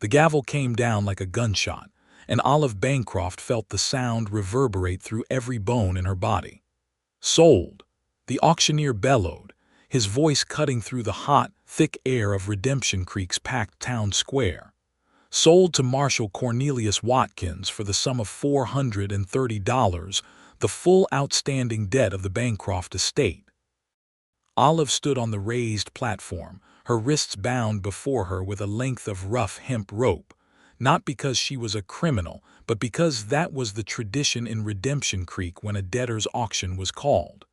The gavel came down like a gunshot, and Olive Bancroft felt the sound reverberate through every bone in her body. "Sold!" The auctioneer bellowed, his voice cutting through the hot, thick air of Redemption Creek's packed town square. "Sold to Marshal Cornelius Watkins for the sum of $430, the full outstanding debt of the Bancroft estate." Olive stood on the raised platform, her wrists bound before her with a length of rough hemp rope, not because she was a criminal, but because that was the tradition in Redemption Creek when a debtor's auction was called.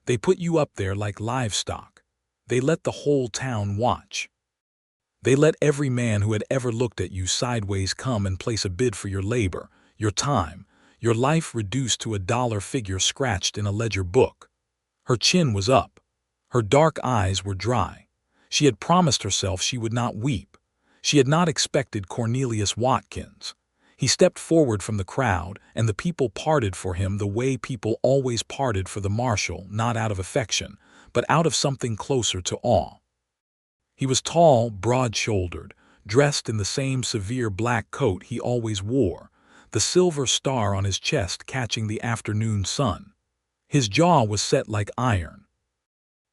They put you up there like livestock. They let the whole town watch. They let every man who had ever looked at you sideways come and place a bid for your labor, your time, your life reduced to a dollar figure scratched in a ledger book. Her chin was up. Her dark eyes were dry. She had promised herself she would not weep. She had not expected Cornelius Watkins. He stepped forward from the crowd, and the people parted for him the way people always parted for the marshal, not out of affection, but out of something closer to awe. He was tall, broad-shouldered, dressed in the same severe black coat he always wore, the silver star on his chest catching the afternoon sun. His jaw was set like iron.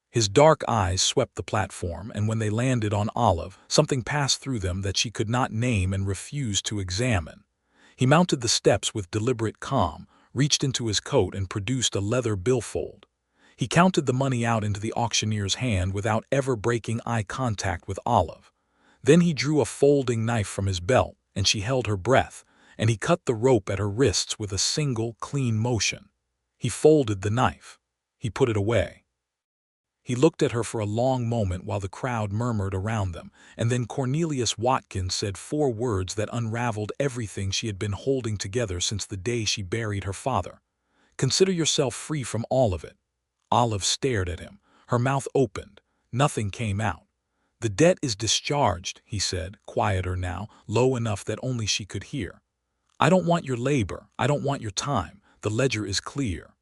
His dark eyes swept the platform, and when they landed on Olive, something passed through them that she could not name and refused to examine. He mounted the steps with deliberate calm, reached into his coat and produced a leather billfold. He counted the money out into the auctioneer's hand without ever breaking eye contact with Olive. Then he drew a folding knife from his belt, and she held her breath, and he cut the rope at her wrists with a single, clean motion. He folded the knife. He put it away. He looked at her for a long moment while the crowd murmured around them, and then Cornelius Watkins said 4 words that unraveled everything she had been holding together since the day she buried her father. "Consider yourself free from all of it." Olive stared at him, her mouth opened. Nothing came out. "The debt is discharged," he said, quieter now, low enough that only she could hear. "I don't want your labor. I don't want your time. The ledger is clear."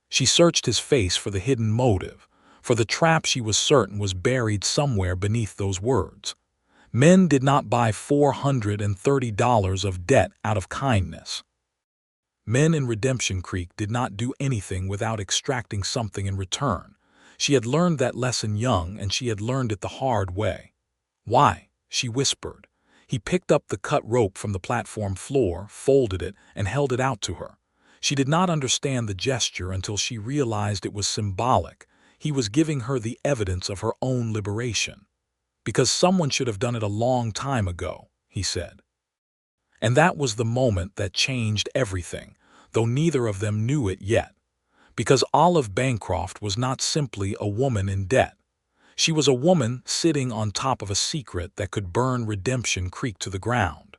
She searched his face for the hidden motive, for the trap she was certain was buried somewhere beneath those words. Men did not buy $430 of debt out of kindness. Men in Redemption Creek did not do anything without extracting something in return. She had learned that lesson young, and she had learned it the hard way. "Why?" she whispered. He picked up the cut rope from the platform floor, folded it, and held it out to her. She did not understand the gesture until she realized it was symbolic. He was giving her the evidence of her own liberation. "Because someone should have done it a long time ago," he said. And that was the moment that changed everything, though neither of them knew it yet. Because Olive Bancroft was not simply a woman in debt. She was a woman sitting on top of a secret that could burn Redemption Creek to the ground.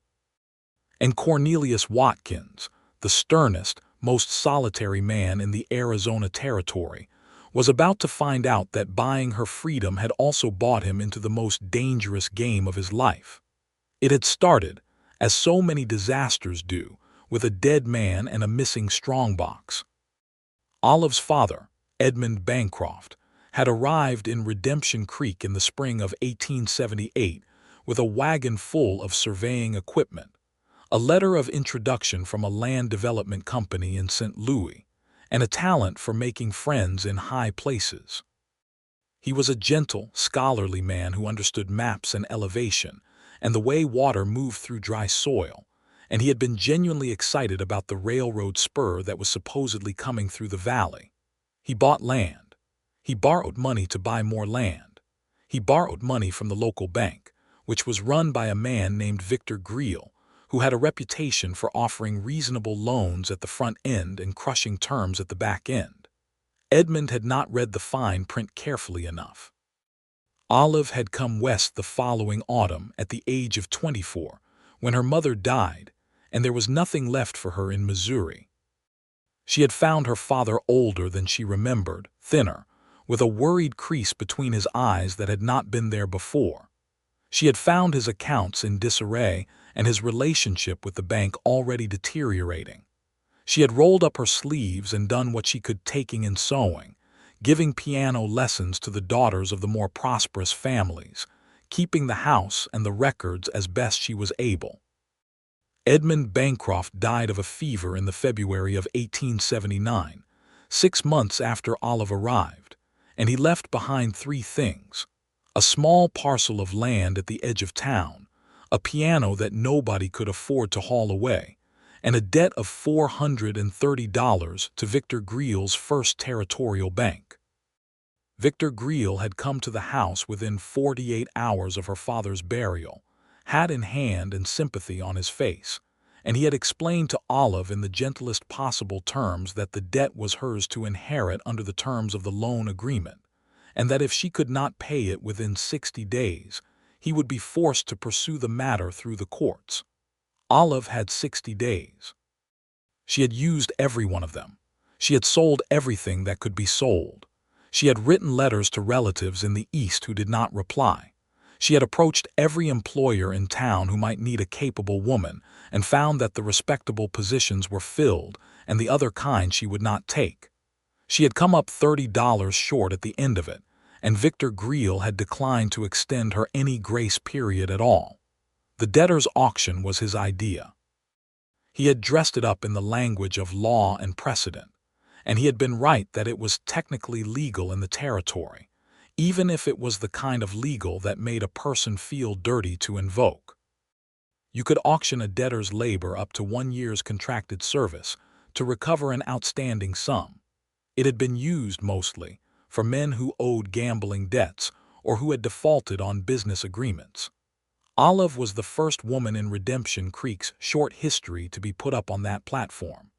And Cornelius Watkins, the sternest, most solitary man in the Arizona Territory, was about to find out that buying her freedom had also bought him into the most dangerous game of his life. It had started, as so many disasters do, with a dead man and a missing strongbox. Olive's father, Edmund Bancroft, had arrived in Redemption Creek in the spring of 1878 with a wagon full of surveying equipment, a letter of introduction from a land development company in St. Louis, and a talent for making friends in high places. He was a gentle, scholarly man who understood maps and elevation, and the way water moved through dry soil, and he had been genuinely excited about the railroad spur that was supposedly coming through the valley. He bought land. He borrowed money to buy more land. He borrowed money from the local bank, which was run by a man named Victor Greel, who had a reputation for offering reasonable loans at the front end and crushing terms at the back end. Edmund had not read the fine print carefully enough. Olive had come west the following autumn at the age of 24, when her mother died, and there was nothing left for her in Missouri. She had found her father older than she remembered, thinner, with a worried crease between his eyes that had not been there before. She had found his accounts in disarray and his relationship with the bank already deteriorating. She had rolled up her sleeves and done what she could, taking and sewing, giving piano lessons to the daughters of the more prosperous families, keeping the house and the records as best she was able. Edmund Bancroft died of a fever in the February of 1879, 6 months after Olive arrived, and he left behind three things: a small parcel of land at the edge of town, a piano that nobody could afford to haul away, and a debt of $430 to Victor Greel's First Territorial Bank. Victor Greel had come to the house within 48 hours of her father's burial, hat in hand and sympathy on his face, and he had explained to Olive in the gentlest possible terms that the debt was hers to inherit under the terms of the loan agreement, and that if she could not pay it within 60 days, he would be forced to pursue the matter through the courts. Olive had 60 days. She had used every one of them. She had sold everything that could be sold. She had written letters to relatives in the East who did not reply. She had approached every employer in town who might need a capable woman and found that the respectable positions were filled and the other kind she would not take. She had come up $30 short at the end of it, and Victor Greel had declined to extend her any grace period at all. The debtor's auction was his idea. He had dressed it up in the language of law and precedent, and he had been right that it was technically legal in the territory, even if it was the kind of legal that made a person feel dirty to invoke. You could auction a debtor's labor up to 1 year's contracted service to recover an outstanding sum. It had been used mostly for men who owed gambling debts or who had defaulted on business agreements. Olive was the first woman in Redemption Creek's short history to be put up on that platform.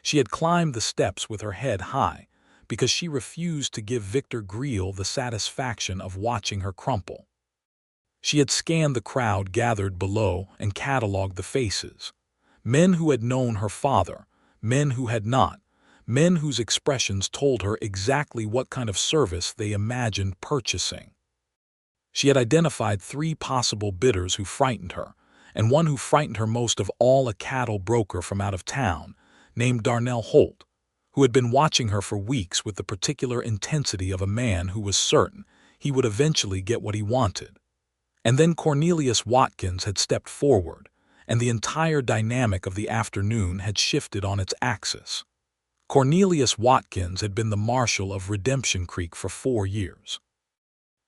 She had climbed the steps with her head high because she refused to give Victor Greel the satisfaction of watching her crumple. She had scanned the crowd gathered below and catalogued the faces. Men who had known her father, men who had not, men whose expressions told her exactly what kind of service they imagined purchasing. She had identified 3 possible bidders who frightened her, and one who frightened her most of all, a cattle broker from out of town, named Darnell Holt, who had been watching her for weeks with the particular intensity of a man who was certain he would eventually get what he wanted. And then Cornelius Watkins had stepped forward, and the entire dynamic of the afternoon had shifted on its axis. Cornelius Watkins had been the marshal of Redemption Creek for 4 years.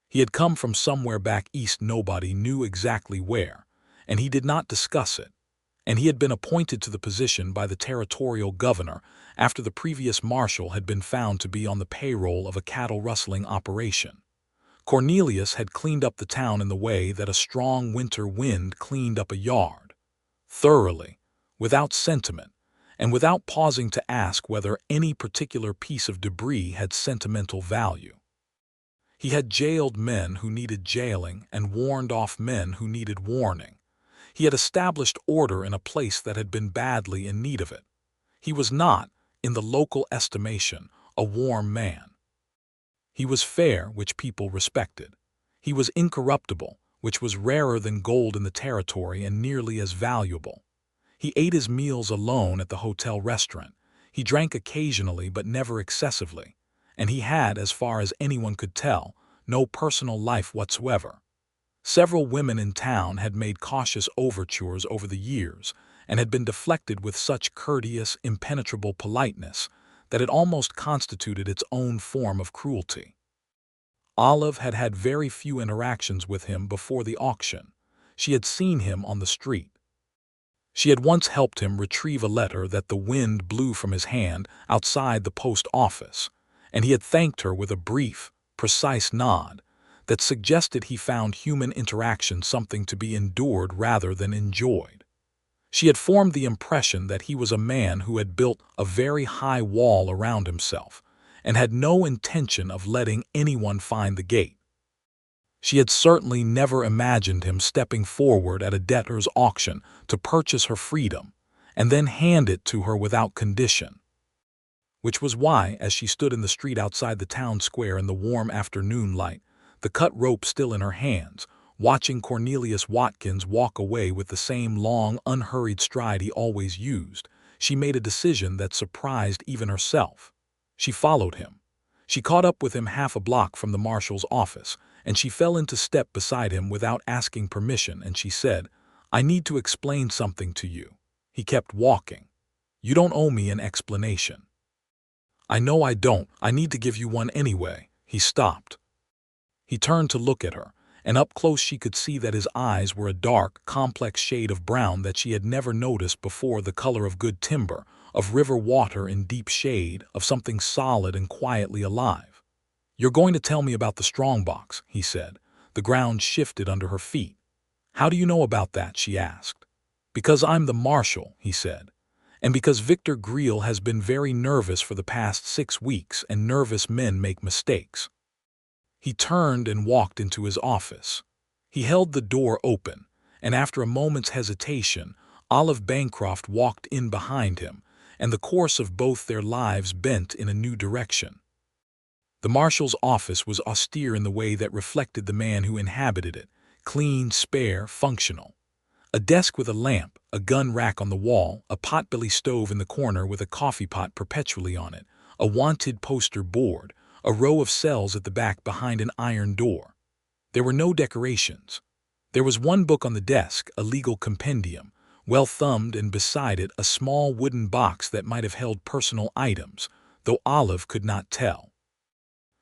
He had come from somewhere back east, nobody knew exactly where, and he did not discuss it. And he had been appointed to the position by the territorial governor after the previous marshal had been found to be on the payroll of a cattle rustling operation. Cornelius had cleaned up the town in the way that a strong winter wind cleaned up a yard, thoroughly, without sentiment, and without pausing to ask whether any particular piece of debris had sentimental value. He had jailed men who needed jailing and warned off men who needed warning. He had established order in a place that had been badly in need of it. He was not, in the local estimation, a warm man. He was fair, which people respected. He was incorruptible, which was rarer than gold in the territory and nearly as valuable. He ate his meals alone at the hotel restaurant. He drank occasionally but never excessively, and he had, as far as anyone could tell, no personal life whatsoever. Several women in town had made cautious overtures over the years and had been deflected with such courteous, impenetrable politeness that it almost constituted its own form of cruelty. Olive had had very few interactions with him before the auction. She had seen him on the street. She had once helped him retrieve a letter that the wind blew from his hand outside the post office, and he had thanked her with a brief, precise nod that suggested he found human interaction something to be endured rather than enjoyed. She had formed the impression that he was a man who had built a very high wall around himself and had no intention of letting anyone find the gate. She had certainly never imagined him stepping forward at a debtor's auction to purchase her freedom and then hand it to her without condition. Which was why, as she stood in the street outside the town square in the warm afternoon light, the cut rope still in her hands, watching Cornelius Watkins walk away with the same long, unhurried stride he always used, she made a decision that surprised even herself. She followed him. She caught up with him half a block from the marshal's office, and she fell into step beside him without asking permission, and she said, "I need to explain something to you." He kept walking. "You don't owe me an explanation." "I know I don't. I need to give you one anyway." He stopped. He turned to look at her, and up close she could see that his eyes were a dark, complex shade of brown that she had never noticed before, the color of good timber, of river water in deep shade, of something solid and quietly alive. "You're going to tell me about the strongbox," he said. The ground shifted under her feet. "How do you know about that?" she asked. "Because I'm the marshal," he said. "And because Victor Greel has been very nervous for the past 6 weeks, and nervous men make mistakes." He turned and walked into his office. He held the door open, and after a moment's hesitation, Olive Bancroft walked in behind him, and the course of both their lives bent in a new direction. The marshal's office was austere in the way that reflected the man who inhabited it, clean, spare, functional. A desk with a lamp, a gun rack on the wall, a potbelly stove in the corner with a coffee pot perpetually on it, a wanted poster board, a row of cells at the back behind an iron door. There were no decorations. There was one book on the desk, a legal compendium, well thumbed, and beside it a small wooden box that might have held personal items, though Olive could not tell.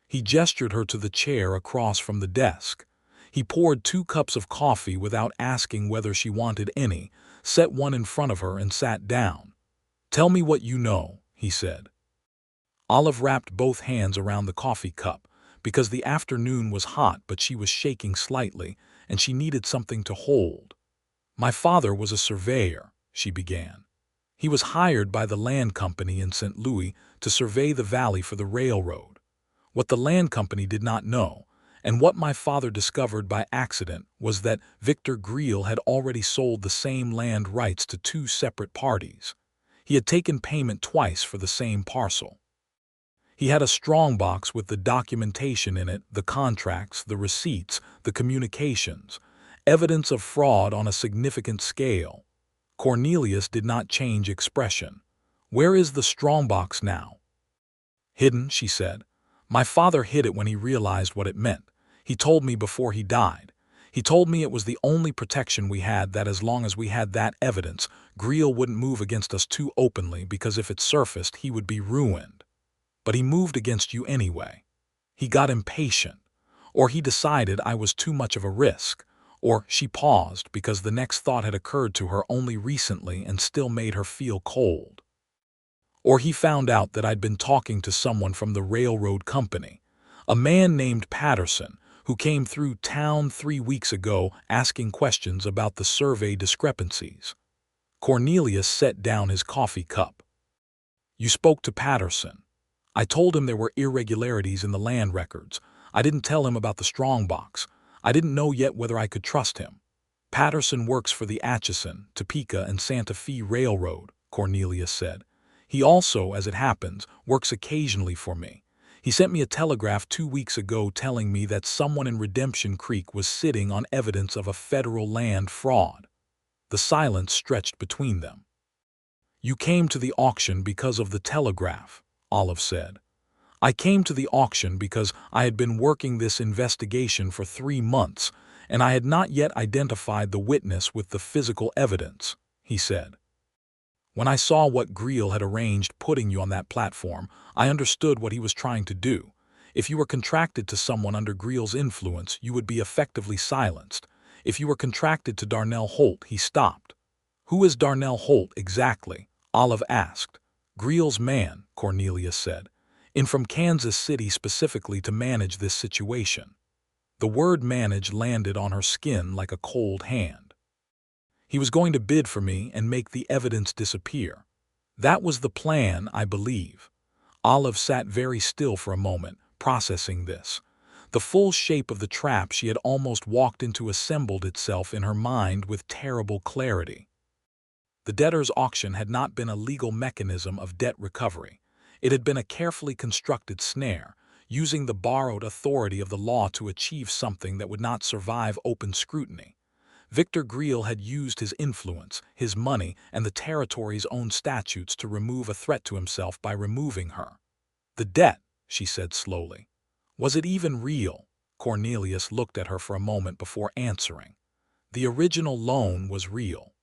He gestured her to the chair across from the desk. He poured 2 cups of coffee without asking whether she wanted any, set one in front of her, and sat down. "Tell me what you know," he said. Olive wrapped both hands around the coffee cup, because the afternoon was hot, but she was shaking slightly, and she needed something to hold. "My father was a surveyor," she began. "He was hired by the land company in St. Louis to survey the valley for the railroad. What the land company did not know, and what my father discovered by accident, was that Victor Greel had already sold the same land rights to 2 separate parties. He had taken payment twice for the same parcel. He had a strongbox with the documentation in it, the contracts, the receipts, the communications, evidence of fraud on a significant scale." Cornelius did not change expression. "Where is the strongbox now?" "Hidden," she said. "My father hid it when he realized what it meant. He told me before he died. He told me it was the only protection we had, that as long as we had that evidence, Greel wouldn't move against us too openly, because if it surfaced, he would be ruined. But he moved against you anyway. He got impatient. Or he decided I was too much of a risk." Or she paused, because the next thought had occurred to her only recently and still made her feel cold. "Or he found out that I'd been talking to someone from the railroad company, a man named Patterson, who came through town 3 weeks ago asking questions about the survey discrepancies." Cornelius set down his coffee cup. "You spoke to Patterson?" "I told him there were irregularities in the land records. I didn't tell him about the strongbox. I didn't know yet whether I could trust him." "Patterson works for the Atchison, Topeka, and Santa Fe Railroad," Cornelius said. "He also, as it happens, works occasionally for me. He sent me a telegraph 2 weeks ago telling me that someone in Redemption Creek was sitting on evidence of a federal land fraud." The silence stretched between them. "You came to the auction because of the telegraph," Olive said. "I came to the auction because I had been working this investigation for 3 months, and I had not yet identified the witness with the physical evidence," he said. "When I saw what Greel had arranged putting you on that platform, I understood what he was trying to do. If you were contracted to someone under Greel's influence, you would be effectively silenced. If you were contracted to Darnell Holt," he stopped. "Who is Darnell Holt exactly?" Olive asked. "Greel's man," Cornelius said. "In from Kansas City specifically to manage this situation." The word manage landed on her skin like a cold hand. "He was going to bid for me and make the evidence disappear. That was the plan, I believe." Olive sat very still for a moment, processing this. The full shape of the trap she had almost walked into assembled itself in her mind with terrible clarity. The debtor's auction had not been a legal mechanism of debt recovery. It had been a carefully constructed snare, using the borrowed authority of the law to achieve something that would not survive open scrutiny. Victor Greel had used his influence, his money, and the territory's own statutes to remove a threat to himself by removing her. "The debt," she said slowly. "Was it even real?" Cornelius looked at her for a moment before answering. The original loan was real.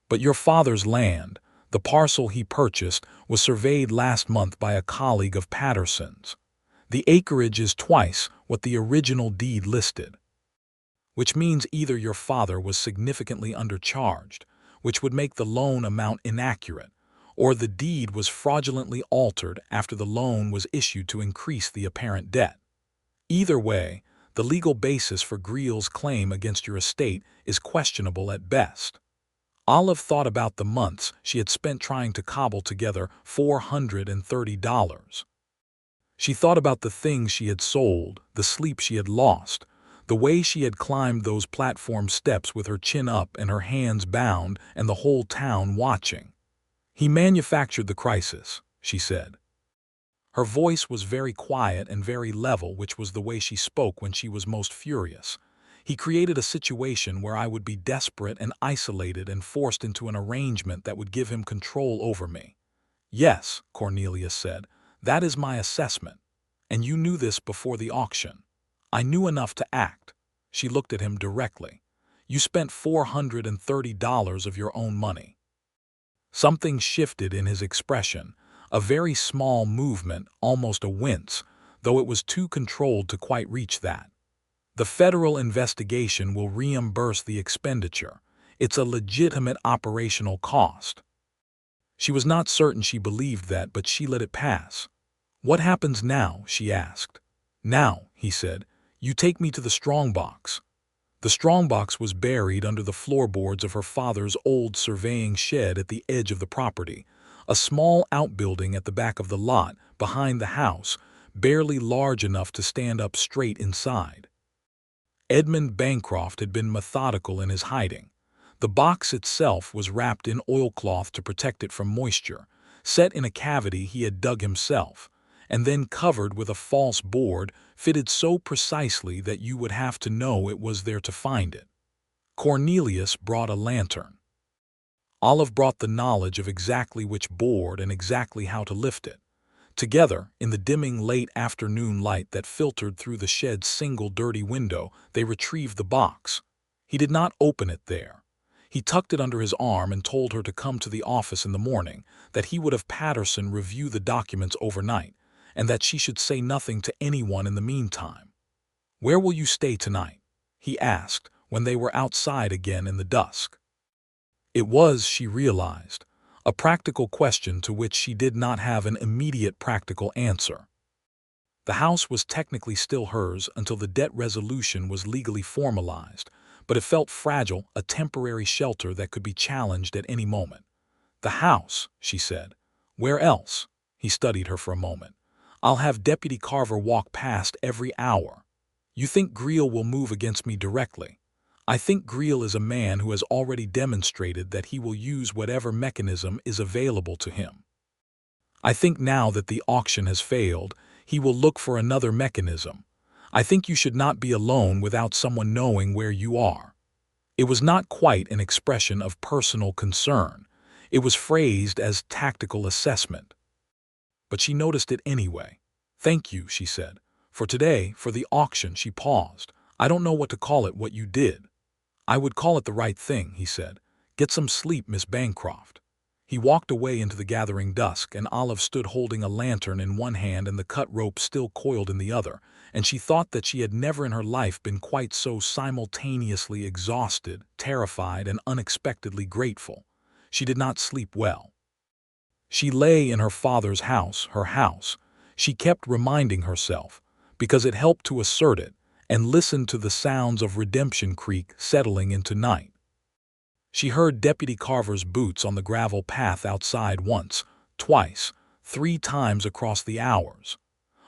But your father's land, the parcel he purchased, was surveyed last month by a colleague of Patterson's. The acreage is twice what the original deed listed, which means either your father was significantly undercharged, which would make the loan amount inaccurate, or the deed was fraudulently altered after the loan was issued to increase the apparent debt. Either way, the legal basis for Greel's claim against your estate is questionable at best. Olive thought about the months she had spent trying to cobble together $430. She thought about the things she had sold, the sleep she had lost, the way she had climbed those platform steps with her chin up and her hands bound and the whole town watching. He manufactured the crisis, she said. Her voice was very quiet and very level, which was the way she spoke when she was most furious. He created a situation where I would be desperate and isolated and forced into an arrangement that would give him control over me. Yes, Cornelius said, that is my assessment. And you knew this before the auction. I knew enough to act. She looked at him directly. You spent $430 of your own money. Something shifted in his expression, a very small movement, almost a wince, though it was too controlled to quite reach that. The federal investigation will reimburse the expenditure. It's a legitimate operational cost. She was not certain she believed that, but she let it pass. What happens now? She asked. Now, he said, you take me to the strongbox. The strongbox was buried under the floorboards of her father's old surveying shed at the edge of the property, a small outbuilding at the back of the lot behind the house, barely large enough to stand up straight inside. Edmund Bancroft had been methodical in his hiding. The box itself was wrapped in oilcloth to protect it from moisture, set in a cavity he had dug himself, and then covered with a false board fitted so precisely that you would have to know it was there to find it. Cornelius brought a lantern. Olive brought the knowledge of exactly which board and exactly how to lift it. Together, in the dimming late afternoon light that filtered through the shed's single dirty window, they retrieved the box. He did not open it there. He tucked it under his arm and told her to come to the office in the morning, that he would have Patterson review the documents overnight, and that she should say nothing to anyone in the meantime. Where will you stay tonight? He asked, when they were outside again in the dusk. It was, she realized, a practical question to which she did not have an immediate practical answer. The house was technically still hers until the debt resolution was legally formalized, but it felt fragile, a temporary shelter that could be challenged at any moment. The house, she said. Where else? He studied her for a moment. I'll have Deputy Carver walk past every hour. You think Greel will move against me directly? I think Greel is a man who has already demonstrated that he will use whatever mechanism is available to him. I think now that the auction has failed, he will look for another mechanism. I think you should not be alone without someone knowing where you are. It was not quite an expression of personal concern. It was phrased as tactical assessment. But she noticed it anyway. Thank you, she said. For today, for the auction, she paused. I don't know what to call it, what you did. I would call it the right thing, he said. Get some sleep, Miss Bancroft. He walked away into the gathering dusk, and Olive stood holding a lantern in one hand and the cut rope still coiled in the other, and she thought that she had never in her life been quite so simultaneously exhausted, terrified, and unexpectedly grateful. She did not sleep well. She lay in her father's house, her house. She kept reminding herself, because it helped to assert it, and listened to the sounds of Redemption Creek settling into night. She heard Deputy Carver's boots on the gravel path outside once, twice, 3 times across the hours.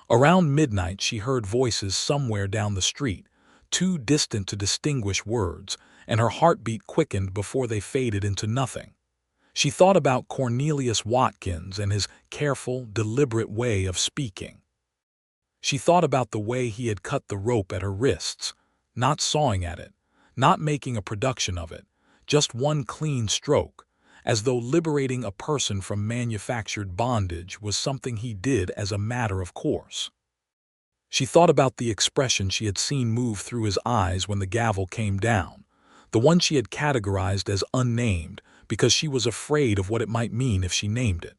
Around midnight she heard voices somewhere down the street, too distant to distinguish words, and her heartbeat quickened before they faded into nothing. She thought about Cornelius Watkins and his careful, deliberate way of speaking. She thought about the way he had cut the rope at her wrists, not sawing at it, not making a production of it, just one clean stroke, as though liberating a person from manufactured bondage was something he did as a matter of course. She thought about the expression she had seen move through his eyes when the gavel came down, the one she had categorized as unnamed because she was afraid of what it might mean if she named it.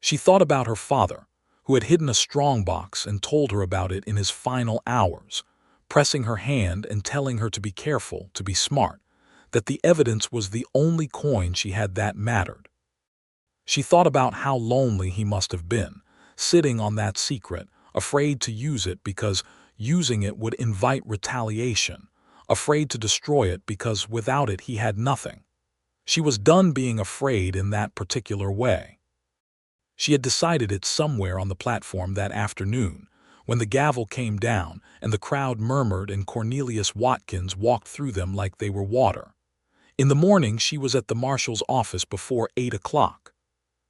She thought about her father, who had hidden a strongbox and told her about it in his final hours, pressing her hand and telling her to be careful, to be smart, that the evidence was the only coin she had that mattered. She thought about how lonely he must have been, sitting on that secret, afraid to use it because using it would invite retaliation, afraid to destroy it because without it he had nothing. She was done being afraid in that particular way. She had decided it somewhere on the platform that afternoon, when the gavel came down and the crowd murmured and Cornelius Watkins walked through them like they were water. In the morning she was at the marshal's office before 8 o'clock.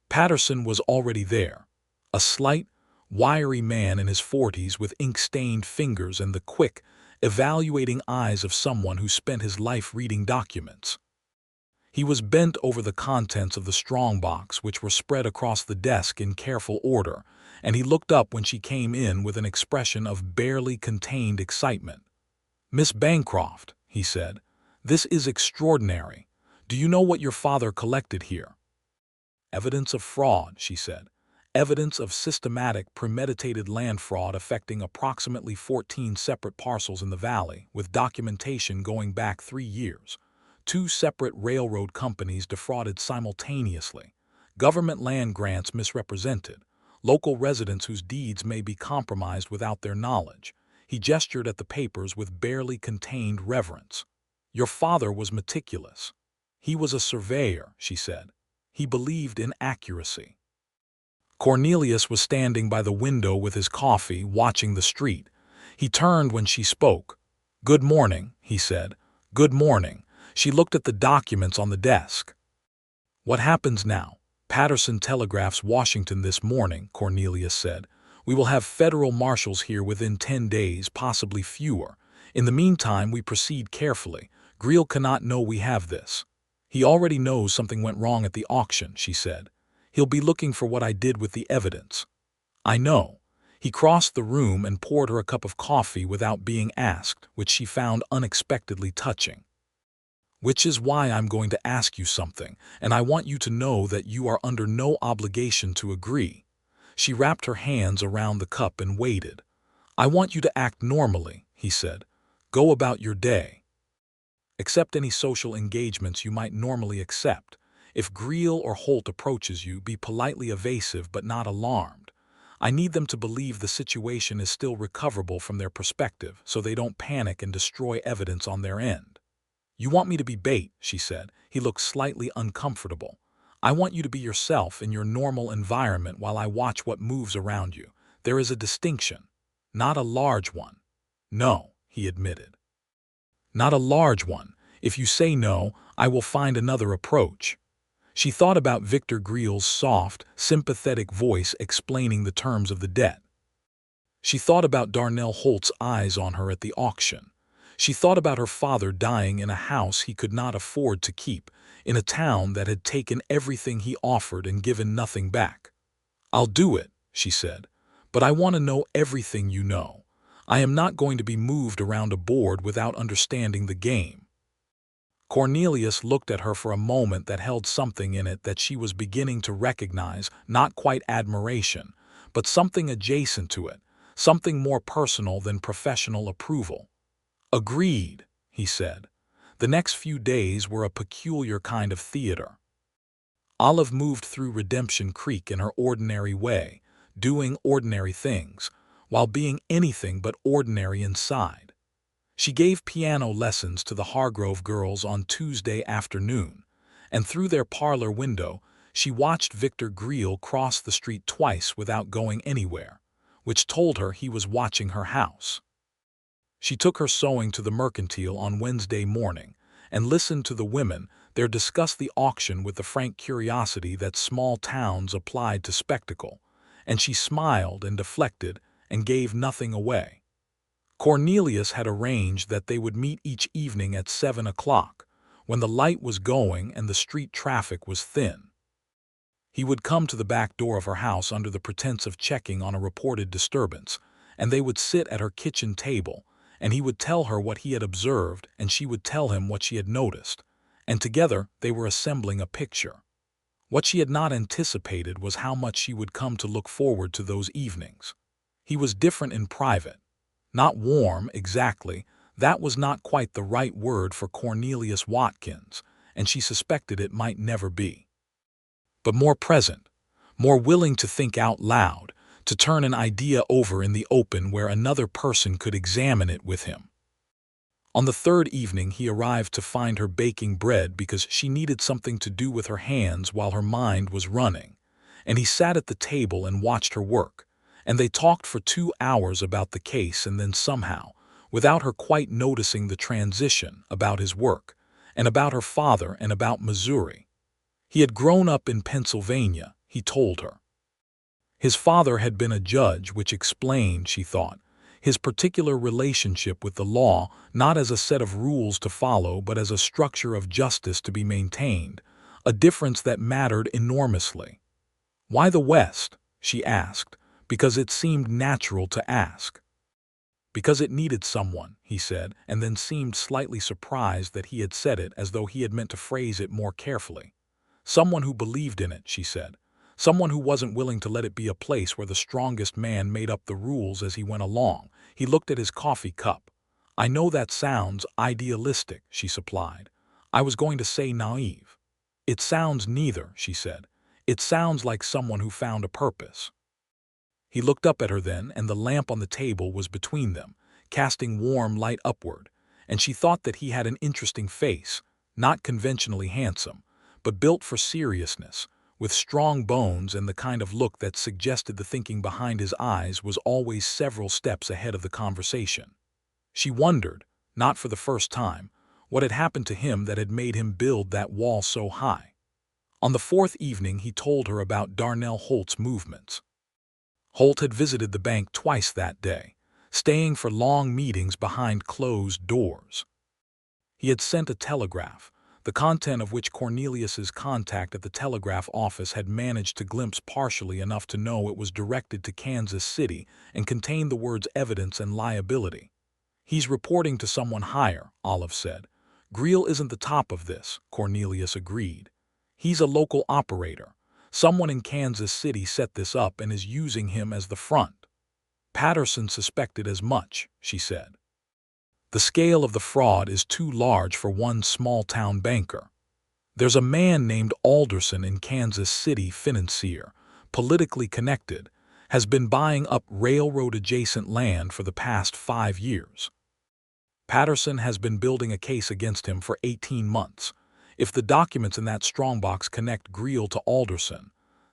Patterson was already there, a slight, wiry man in his 40s with ink-stained fingers and the quick, evaluating eyes of someone who spent his life reading documents. He was bent over the contents of the strongbox, which were spread across the desk in careful order, and he looked up when she came in with an expression of barely contained excitement. "Miss Bancroft," he said, "this is extraordinary. Do you know what your father collected here?" "Evidence of fraud," she said. "Evidence of systematic, premeditated land fraud affecting approximately 14 separate parcels in the valley, with documentation going back 3 years. 2 separate railroad companies defrauded simultaneously. Government land grants misrepresented. Local residents whose deeds may be compromised without their knowledge." He gestured at the papers with barely contained reverence. "Your father was meticulous. He was a surveyor," she said. "He believed in accuracy." Cornelius was standing by the window with his coffee, watching the street. He turned when she spoke. "Good morning," he said. "Good morning." She looked at the documents on the desk. "What happens now?" "Patterson telegraphs Washington this morning," Cornelius said. "We will have federal marshals here within 10 days, possibly fewer. In the meantime, we proceed carefully. Greil cannot know we have this." "He already knows something went wrong at the auction," she said. "He'll be looking for what I did with the evidence." "I know." He crossed the room and poured her a cup of coffee without being asked, which she found unexpectedly touching. "Which is why I'm going to ask you something, and I want you to know that you are under no obligation to agree." She wrapped her hands around the cup and waited. "I want you to act normally," he said. "Go about your day. Accept any social engagements you might normally accept. If Greil or Holt approaches you, be politely evasive but not alarmed. I need them to believe the situation is still recoverable from their perspective, so they don't panic and destroy evidence on their end." "You want me to be bait," she said. He looked slightly uncomfortable. "I want you to be yourself in your normal environment while I watch what moves around you. There is a distinction. Not a large one." "No," he admitted. "Not a large one. If you say no, I will find another approach." She thought about Victor Greil's soft, sympathetic voice explaining the terms of the debt. She thought about Darnell Holt's eyes on her at the auction. She thought about her father dying in a house he could not afford to keep, in a town that had taken everything he offered and given nothing back. "I'll do it," she said, "but I want to know everything you know. I am not going to be moved around a board without understanding the game." Cornelius looked at her for a moment that held something in it that she was beginning to recognize, not quite admiration, but something adjacent to it, something more personal than professional approval. "Agreed," he said. The next few days were a peculiar kind of theater. Olive moved through Redemption Creek in her ordinary way, doing ordinary things, while being anything but ordinary inside. She gave piano lessons to the Hargrove girls on Tuesday afternoon, and through their parlor window, she watched Victor Greil cross the street twice without going anywhere, which told her he was watching her house. She took her sewing to the Mercantile on Wednesday morning and listened to the women there discuss the auction with the frank curiosity that small towns applied to spectacle, and she smiled and deflected and gave nothing away. Cornelius had arranged that they would meet each evening at 7 o'clock, when the light was going and the street traffic was thin. He would come to the back door of her house under the pretense of checking on a reported disturbance, and they would sit at her kitchen table, and he would tell her what he had observed, and she would tell him what she had noticed, and together they were assembling a picture. What she had not anticipated was how much she would come to look forward to those evenings. He was different in private. Not warm, exactly. That was not quite the right word for Cornelius Watkins, and she suspected it might never be. But more present, more willing to think out loud, to turn an idea over in the open where another person could examine it with him. On the third evening he arrived to find her baking bread because she needed something to do with her hands while her mind was running, and he sat at the table and watched her work, and they talked for 2 hours about the case, and then somehow, without her quite noticing the transition, about his work, and about her father and about Missouri. He had grown up in Pennsylvania, he told her. His father had been a judge, which explained, she thought, his particular relationship with the law, not as a set of rules to follow but as a structure of justice to be maintained, a difference that mattered enormously. Why the West? She asked, because it seemed natural to ask. Because it needed someone, he said, and then seemed slightly surprised that he had said it as though he had meant to phrase it more carefully. Someone who believed in it, she said. Someone who wasn't willing to let it be a place where the strongest man made up the rules as he went along. He looked at his coffee cup. I know that sounds idealistic, she supplied. I was going to say naive. It sounds neither, she said. It sounds like someone who found a purpose. He looked up at her then, and the lamp on the table was between them, casting warm light upward, and she thought that he had an interesting face, not conventionally handsome, but built for seriousness, with strong bones, and the kind of look that suggested the thinking behind his eyes was always several steps ahead of the conversation. She wondered, not for the first time, what had happened to him that had made him build that wall so high. On the fourth evening he told her about Darnell Holt's movements. Holt had visited the bank twice that day, staying for long meetings behind closed doors. He had sent a telegraph, the content of which Cornelius's contact at the telegraph office had managed to glimpse partially enough to know it was directed to Kansas City and contained the words evidence and liability. He's reporting to someone higher, Olive said. Greil isn't the top of this, Cornelius agreed. He's a local operator. Someone in Kansas City set this up and is using him as the front. Patterson suspected as much, she said. The scale of the fraud is too large for one small-town banker. There's a man named Alderson in Kansas City, financier, politically connected, has been buying up railroad-adjacent land for the past 5 years. Patterson has been building a case against him for 18 months. If the documents in that strongbox connect Greil to Alderson,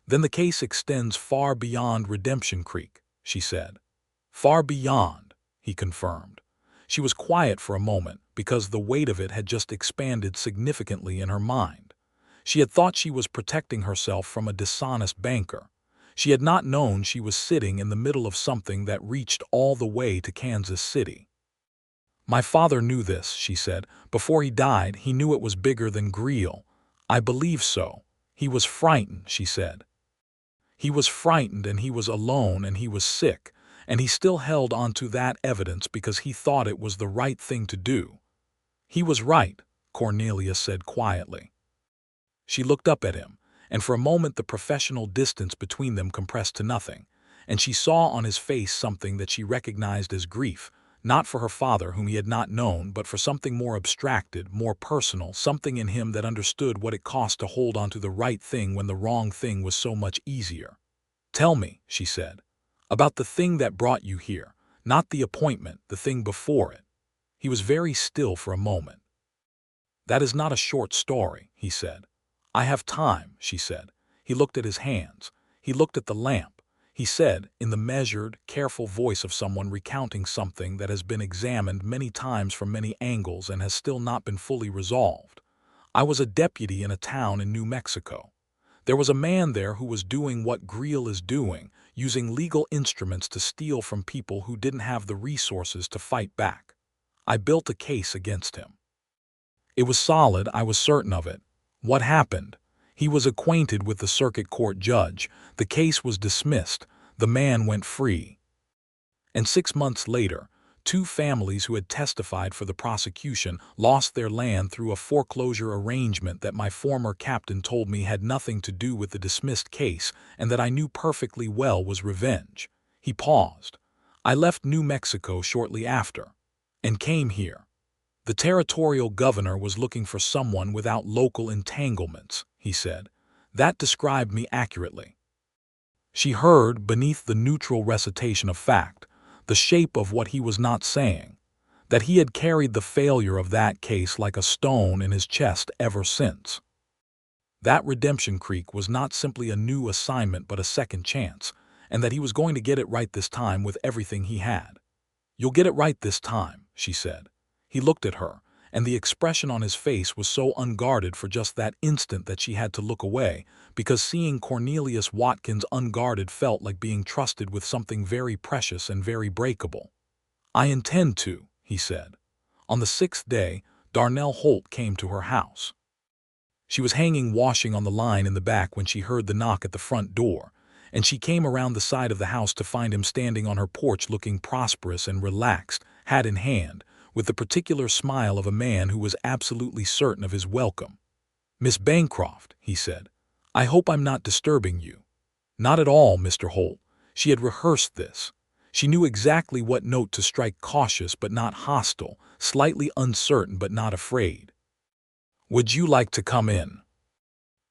then the case extends far beyond Redemption Creek, she said. Far beyond, he confirmed. She was quiet for a moment because the weight of it had just expanded significantly in her mind. She had thought she was protecting herself from a dishonest banker. She had not known she was sitting in the middle of something that reached all the way to Kansas City. My father knew this, she said. Before he died, he knew it was bigger than Greil. I believe so. He was frightened, she said. He was frightened, and he was alone, and he was sick, and he still held on to that evidence because he thought it was the right thing to do. He was right, Cornelius said quietly. She looked up at him, and for a moment the professional distance between them compressed to nothing, and she saw on his face something that she recognized as grief, not for her father whom he had not known, but for something more abstracted, more personal, something in him that understood what it cost to hold on to the right thing when the wrong thing was so much easier. Tell me, she said, about the thing that brought you here, not the appointment, the thing before it. He was very still for a moment. That is not a short story, he said. I have time, she said. He looked at his hands. He looked at the lamp. He said, in the measured, careful voice of someone recounting something that has been examined many times from many angles and has still not been fully resolved. I was a deputy in a town in New Mexico. There was a man there who was doing what Greil is doing, using legal instruments to steal from people who didn't have the resources to fight back. I built a case against him. It was solid, I was certain of it. What happened? He was acquainted with the circuit court judge. The case was dismissed. The man went free. And 6 months later, two families who had testified for the prosecution lost their land through a foreclosure arrangement that my former captain told me had nothing to do with the dismissed case and that I knew perfectly well was revenge. He paused. I left New Mexico shortly after and came here. The territorial governor was looking for someone without local entanglements, he said. That described me accurately. She heard, beneath the neutral recitation of fact, the shape of what he was not saying, that he had carried the failure of that case like a stone in his chest ever since. That Redemption Creek was not simply a new assignment but a second chance, and that he was going to get it right this time with everything he had. "You'll get it right this time," she said. He looked at her, and the expression on his face was so unguarded for just that instant that she had to look away, because seeing Cornelius Watkins unguarded felt like being trusted with something very precious and very breakable. "I intend to," he said. On the 6th day, Darnell Holt came to her house. She was hanging washing on the line in the back when she heard the knock at the front door, and she came around the side of the house to find him standing on her porch looking prosperous and relaxed, hat in hand, with the particular smile of a man who was absolutely certain of his welcome. "Miss Bancroft," he said, "I hope I'm not disturbing you." "Not at all, Mr. Holt." She had rehearsed this. She knew exactly what note to strike, cautious but not hostile, slightly uncertain but not afraid. "Would you like to come in?"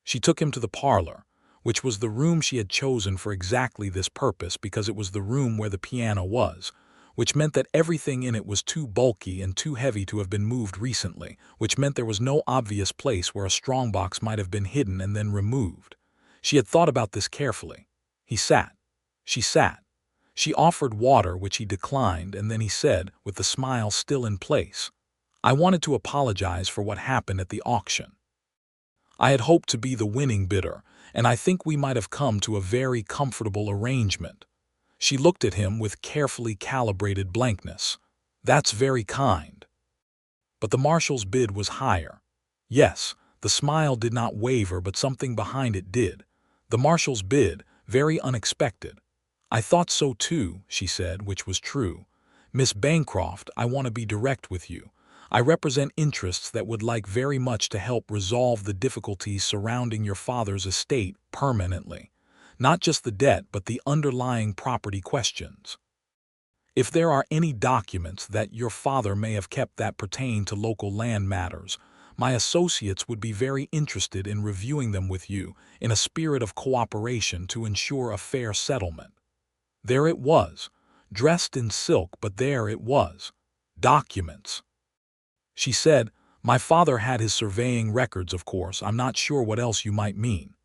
She took him to the parlor, which was the room she had chosen for exactly this purpose because it was the room where the piano was, which meant that everything in it was too bulky and too heavy to have been moved recently, which meant there was no obvious place where a strongbox might have been hidden and then removed. She had thought about this carefully. He sat. She sat. She offered water, which he declined, and then he said, with the smile still in place, "I wanted to apologize for what happened at the auction. I had hoped to be the winning bidder, and I think we might have come to a very comfortable arrangement." She looked at him with carefully calibrated blankness. "That's very kind." But the marshal's bid was higher. Yes, the smile did not waver, but something behind it did. The marshal's bid, very unexpected. "I thought so too," she said, which was true. "Miss Bancroft, I want to be direct with you. I represent interests that would like very much to help resolve the difficulties surrounding your father's estate permanently. Not just the debt, but the underlying property questions. If there are any documents that your father may have kept that pertain to local land matters, my associates would be very interested in reviewing them with you in a spirit of cooperation to ensure a fair settlement." There it was, dressed in silk, but there it was. Documents. She said, "My father had his surveying records, of course. I'm not sure what else you might mean."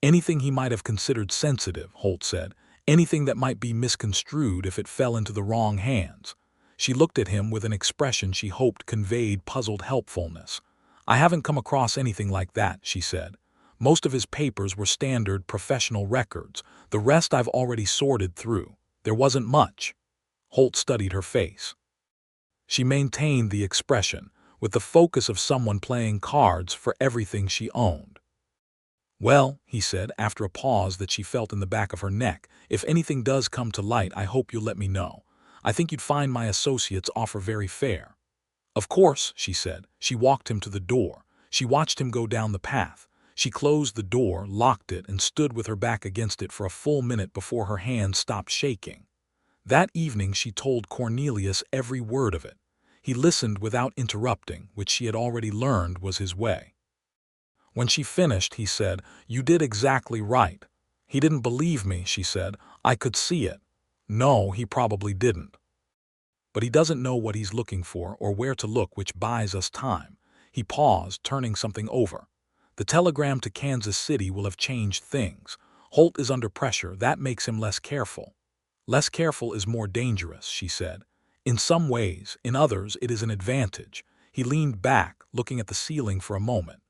"Anything he might have considered sensitive," Holt said. "Anything that might be misconstrued if it fell into the wrong hands." She looked at him with an expression she hoped conveyed puzzled helpfulness. "I haven't come across anything like that," she said. "Most of his papers were standard professional records. The rest I've already sorted through. There wasn't much." Holt studied her face. She maintained the expression, with the focus of someone playing cards for everything she owned. "Well," he said, after a pause that she felt in the back of her neck, "if anything does come to light, I hope you'll let me know. I think you'd find my associates' offer very fair." "Of course," she said. She walked him to the door. She watched him go down the path. She closed the door, locked it, and stood with her back against it for a full minute before her hands stopped shaking. That evening she told Cornelius every word of it. He listened without interrupting, which she had already learned was his way. When she finished, he said, "You did exactly right." "He didn't believe me," she said. "I could see it." "No, he probably didn't. But he doesn't know what he's looking for or where to look, which buys us time." He paused, turning something over. "The telegram to Kansas City will have changed things. Holt is under pressure. That makes him less careful." "Less careful is more dangerous," she said. "In some ways, in others it is an advantage." He leaned back, looking at the ceiling for a moment.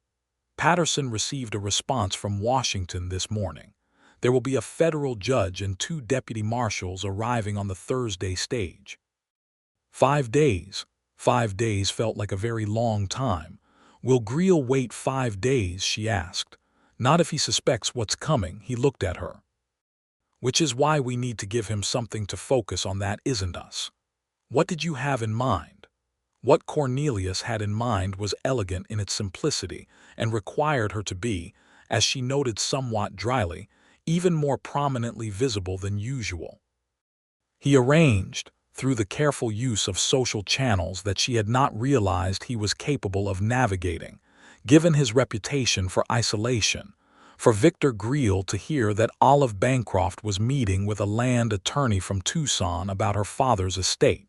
"Patterson received a response from Washington this morning. There will be a federal judge and 2 deputy marshals arriving on the Thursday stage." 5 days. 5 days felt like a very long time. "Will Greal wait 5 days?" she asked. "Not if he suspects what's coming." He looked at her. Which is why we need to give him something to focus on, that isn't us. What did you have in mind? What Cornelius had in mind was elegant in its simplicity and required her to be, as she noted somewhat dryly, even more prominently visible than usual. He arranged, through the careful use of social channels that she had not realized he was capable of navigating, given his reputation for isolation, for Victor Greele to hear that Olive Bancroft was meeting with a land attorney from Tucson about her father's estate.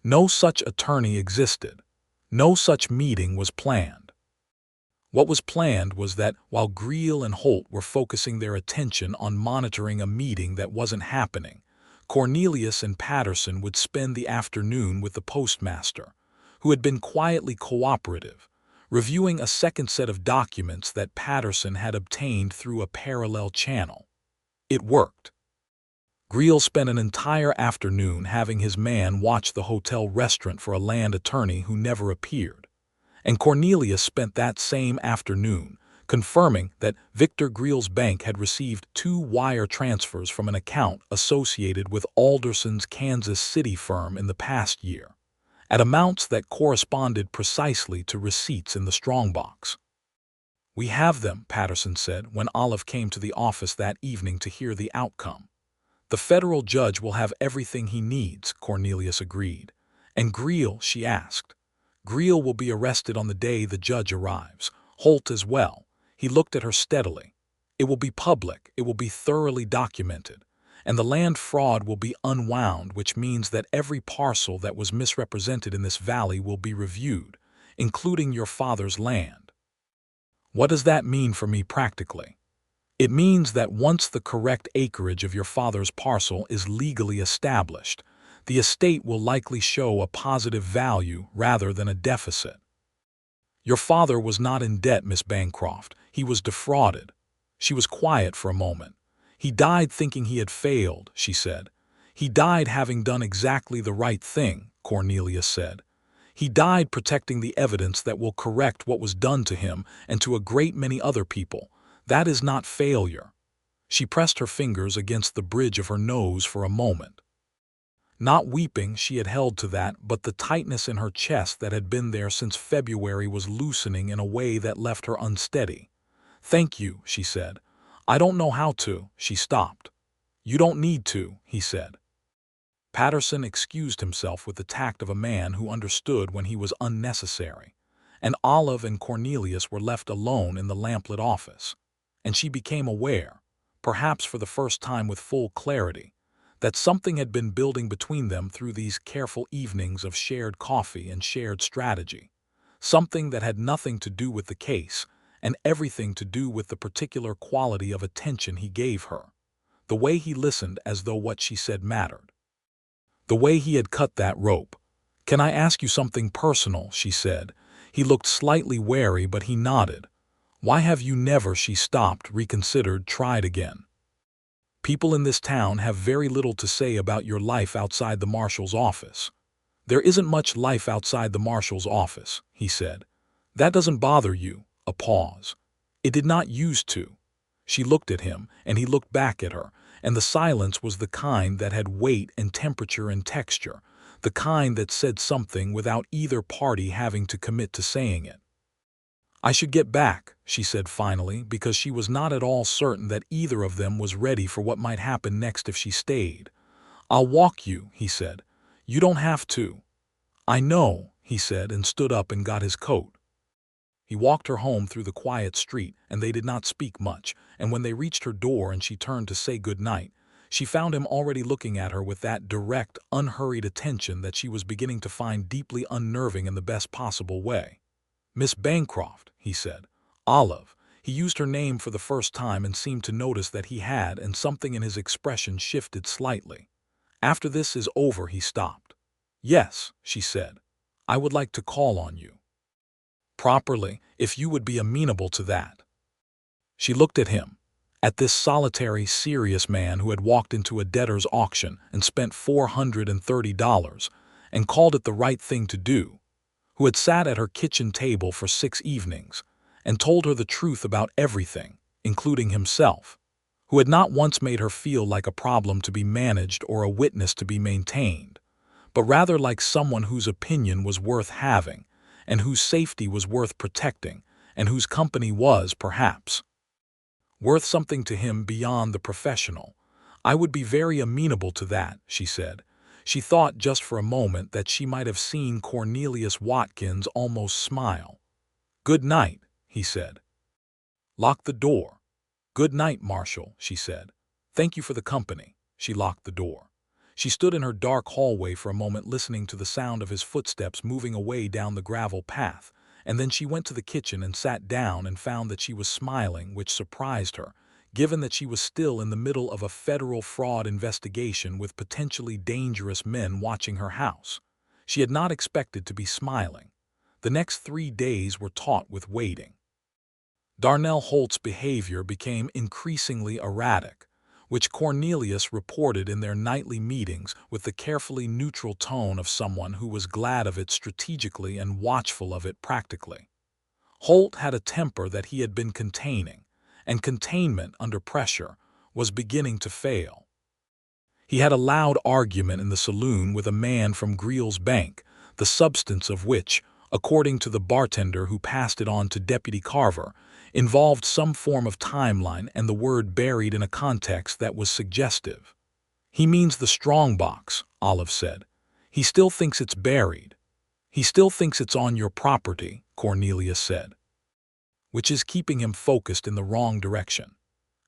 No such attorney existed. No such meeting was planned. What was planned was that, while Greele and Holt were focusing their attention on monitoring a meeting that wasn't happening, Cornelius and Patterson would spend the afternoon with the postmaster, who had been quietly cooperative, reviewing a second set of documents that Patterson had obtained through a parallel channel. It worked. Greele spent an entire afternoon having his man watch the hotel restaurant for a land attorney who never appeared, and Cornelius spent that same afternoon confirming that Victor Greele's bank had received 2 wire transfers from an account associated with Alderson's Kansas City firm in the past year, at amounts that corresponded precisely to receipts in the strongbox. "We have them," Patterson said when Olive came to the office that evening to hear the outcome. "The federal judge will have everything he needs," Cornelius agreed. "And Greele?" she asked. "Greele will be arrested on the day the judge arrives. Holt as well." He looked at her steadily. "It will be public, it will be thoroughly documented, and the land fraud will be unwound, which means that every parcel that was misrepresented in this valley will be reviewed, including your father's land." "What does that mean for me practically?" "It means that once the correct acreage of your father's parcel is legally established, the estate will likely show a positive value rather than a deficit." "Your father was not in debt, Miss Bancroft. He was defrauded." She was quiet for a moment. "He died thinking he had failed," she said. "He died having done exactly the right thing," Cornelius said. "He died protecting the evidence that will correct what was done to him and to a great many other people. That is not failure." She pressed her fingers against the bridge of her nose for a moment. Not weeping, she had held to that, but the tightness in her chest that had been there since February was loosening in a way that left her unsteady. "Thank you," she said. "I don't know how to." She stopped. "You don't need to," he said. Patterson excused himself with the tact of a man who understood when he was unnecessary, and Olive and Cornelius were left alone in the lamplit office, and she became aware, perhaps for the first time with full clarity, that something had been building between them through these careful evenings of shared coffee and shared strategy, something that had nothing to do with the case and everything to do with the particular quality of attention he gave her, the way he listened as though what she said mattered, the way he had cut that rope. "Can I ask you something personal?" she said. He looked slightly wary, but he nodded. "Why have you never—" She stopped, reconsidered, tried again. "People in this town have very little to say about your life outside the marshal's office." "There isn't much life outside the marshal's office," he said. "That doesn't bother you." A pause. "It did not used to." She looked at him, and he looked back at her, and the silence was the kind that had weight and temperature and texture, the kind that said something without either party having to commit to saying it. "I should get back," she said finally, because she was not at all certain that either of them was ready for what might happen next if she stayed. "I'll walk you," he said. "You don't have to." "I know," he said, and stood up and got his coat. He walked her home through the quiet street, and they did not speak much, and when they reached her door and she turned to say good night, she found him already looking at her with that direct, unhurried attention that she was beginning to find deeply unnerving in the best possible way. "Miss Bancroft," he said. "Olive." He used her name for the first time and seemed to notice that he had, and something in his expression shifted slightly. "After this is over," he stopped. "Yes," she said. "I would like to call on you. Properly, if you would be amenable to that." She looked at him, at this solitary, serious man who had walked into a debtor's auction and spent $430 and called it the right thing to do, who had sat at her kitchen table for 6 evenings and told her the truth about everything, including himself, who had not once made her feel like a problem to be managed or a witness to be maintained, but rather like someone whose opinion was worth having, and whose safety was worth protecting, and whose company was, perhaps, worth something to him beyond the professional. "I would be very amenable to that," she said. She thought just for a moment that she might have seen Cornelius Watkins almost smile. "Good night," he said. "Lock the door." "Good night, Marshal," she said. "Thank you for the company." She locked the door. She stood in her dark hallway for a moment listening to the sound of his footsteps moving away down the gravel path, and then she went to the kitchen and sat down and found that she was smiling, which surprised her, given that she was still in the middle of a federal fraud investigation with potentially dangerous men watching her house. She had not expected to be smiling. The next 3 days were taut with waiting. Darnell Holt's behavior became increasingly erratic, which Cornelius reported in their nightly meetings with the carefully neutral tone of someone who was glad of it strategically and watchful of it practically. Holt had a temper that he had been containing, and containment under pressure was beginning to fail. He had a loud argument in the saloon with a man from Greel's bank, the substance of which, according to the bartender who passed it on to Deputy Carver, involved some form of timeline and the word buried in a context that was suggestive. "He means the strongbox," Olive said. "He still thinks it's buried." "He still thinks it's on your property," Cornelius said, "which is keeping him focused in the wrong direction.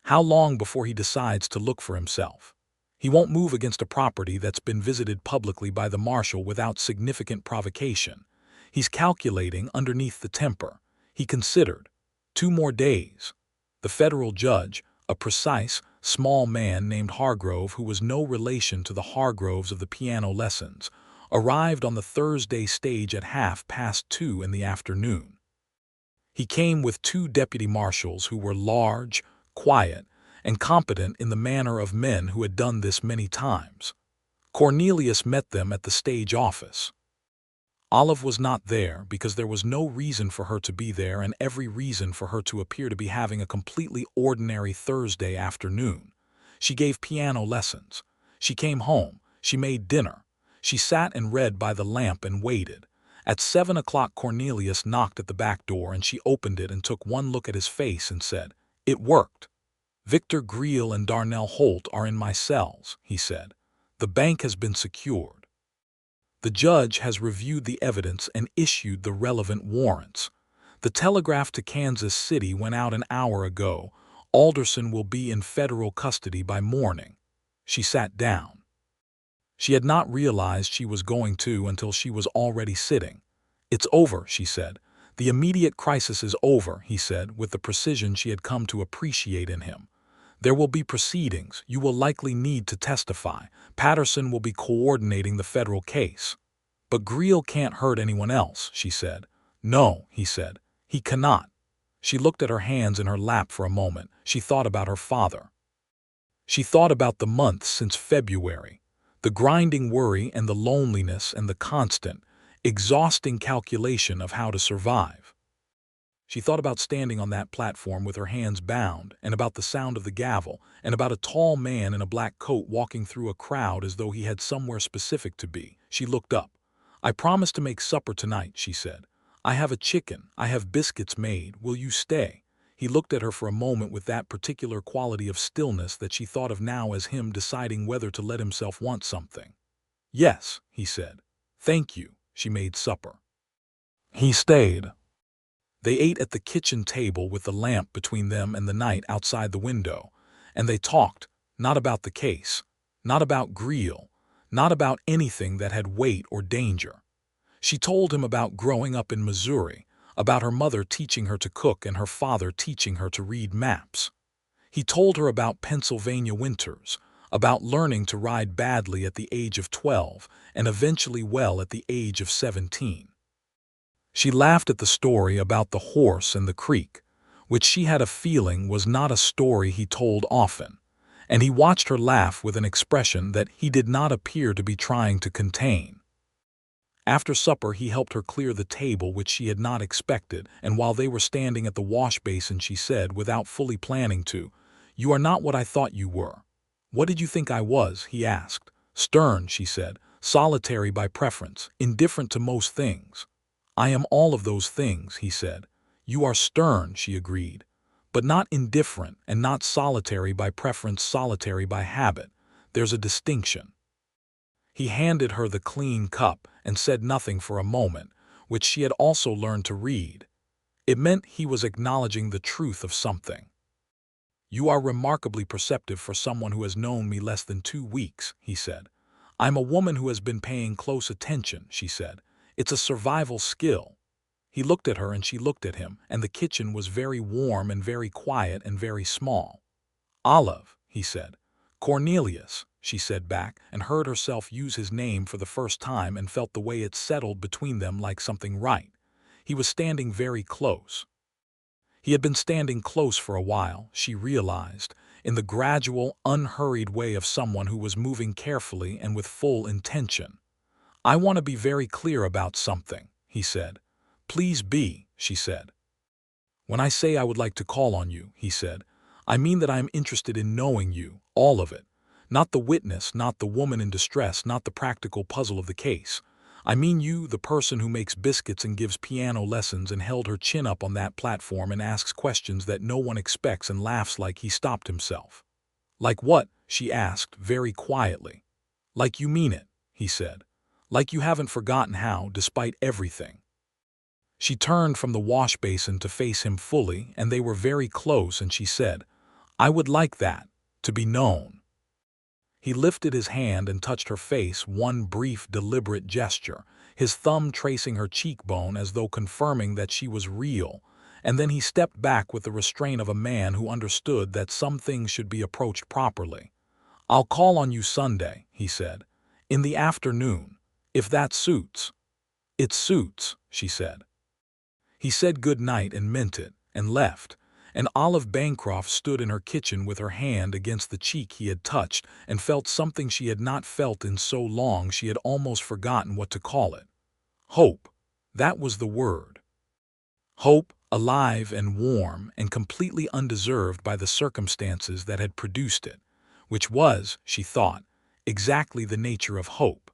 How long before he decides to look for himself? He won't move against a property that's been visited publicly by the marshal without significant provocation. He's calculating underneath the temper." He considered. 2 more days. The federal judge, a precise, small man named Hargrove who was no relation to the Hargroves of the piano lessons, arrived on the Thursday stage at 2:30 in the afternoon. He came with 2 deputy marshals who were large, quiet, and competent in the manner of men who had done this many times. Cornelius met them at the stage office. Olive was not there because there was no reason for her to be there and every reason for her to appear to be having a completely ordinary Thursday afternoon. She gave piano lessons. She came home. She made dinner. She sat and read by the lamp and waited. At 7 o'clock Cornelius knocked at the back door and she opened it and took one look at his face and said, "It worked. Victor Greel and Darnell Holt are in my cells," he said. "The bank has been secured. The judge has reviewed the evidence and issued the relevant warrants. The telegraph to Kansas City went out an hour ago. Alderson will be in federal custody by morning." She sat down. She had not realized she was going to until she was already sitting. "It's over," she said. "The immediate crisis is over," he said, with the precision she had come to appreciate in him. "There will be proceedings. You will likely need to testify. Patterson will be coordinating the federal case." "But Greel can't hurt anyone else," she said. "No," he said. "He cannot." She looked at her hands in her lap for a moment. She thought about her father. She thought about the months since February, the grinding worry and the loneliness and the constant, exhausting calculation of how to survive. She thought about standing on that platform with her hands bound, and about the sound of the gavel, and about a tall man in a black coat walking through a crowd as though he had somewhere specific to be. She looked up. "I promised to make supper tonight," she said. "I have a chicken. I have biscuits made. Will you stay?" He looked at her for a moment with that particular quality of stillness that she thought of now as him deciding whether to let himself want something. "Yes," he said. "Thank you." She made supper. He stayed. They ate at the kitchen table with the lamp between them and the night outside the window, and they talked, not about the case, not about Greel, not about anything that had weight or danger. She told him about growing up in Missouri, about her mother teaching her to cook and her father teaching her to read maps. He told her about Pennsylvania winters, about learning to ride badly at the age of 12 and eventually well at the age of 17. She laughed at the story about the horse and the creek, which she had a feeling was not a story he told often, and he watched her laugh with an expression that he did not appear to be trying to contain. After supper he helped her clear the table, which she had not expected, and while they were standing at the wash basin she said, without fully planning to, "You are not what I thought you were." "What did you think I was?" he asked. "Stern," she said, "solitary by preference, indifferent to most things." "I am all of those things," he said. "You are stern," she agreed, "but not indifferent and not solitary by preference, solitary by habit. There's a distinction." He handed her the clean cup and said nothing for a moment, which she had also learned to read. It meant he was acknowledging the truth of something. "You are remarkably perceptive for someone who has known me less than 2 weeks," he said. "I'm a woman who has been paying close attention," she said. "It's a survival skill." He looked at her and she looked at him, and the kitchen was very warm and very quiet and very small. "Olive," he said. "Cornelius," she said back, and heard herself use his name for the first time and felt the way it settled between them like something right. He was standing very close. He had been standing close for a while, she realized, in the gradual, unhurried way of someone who was moving carefully and with full intention. "I want to be very clear about something," he said. "Please be," she said. "When I say I would like to call on you," he said, "I mean that I am interested in knowing you, all of it. Not the witness, not the woman in distress, not the practical puzzle of the case. I mean you, the person who makes biscuits and gives piano lessons and held her chin up on that platform and asks questions that no one expects and laughs like he stopped himself." "Like what?" she asked, very quietly. "Like you mean it," he said. "Like you haven't forgotten how, despite everything." She turned from the wash basin to face him fully, and they were very close, and she said, "I would like that, to be known." He lifted his hand and touched her face, one brief, deliberate gesture, his thumb tracing her cheekbone as though confirming that she was real, and then he stepped back with the restraint of a man who understood that some things should be approached properly. "I'll call on you Sunday," he said, "in the afternoon, if that suits." "It suits," she said. He said good night and meant it, and left, and Olive Bancroft stood in her kitchen with her hand against the cheek he had touched and felt something she had not felt in so long she had almost forgotten what to call it. Hope. That was the word. Hope, alive and warm and completely undeserved by the circumstances that had produced it, which was, she thought, exactly the nature of hope.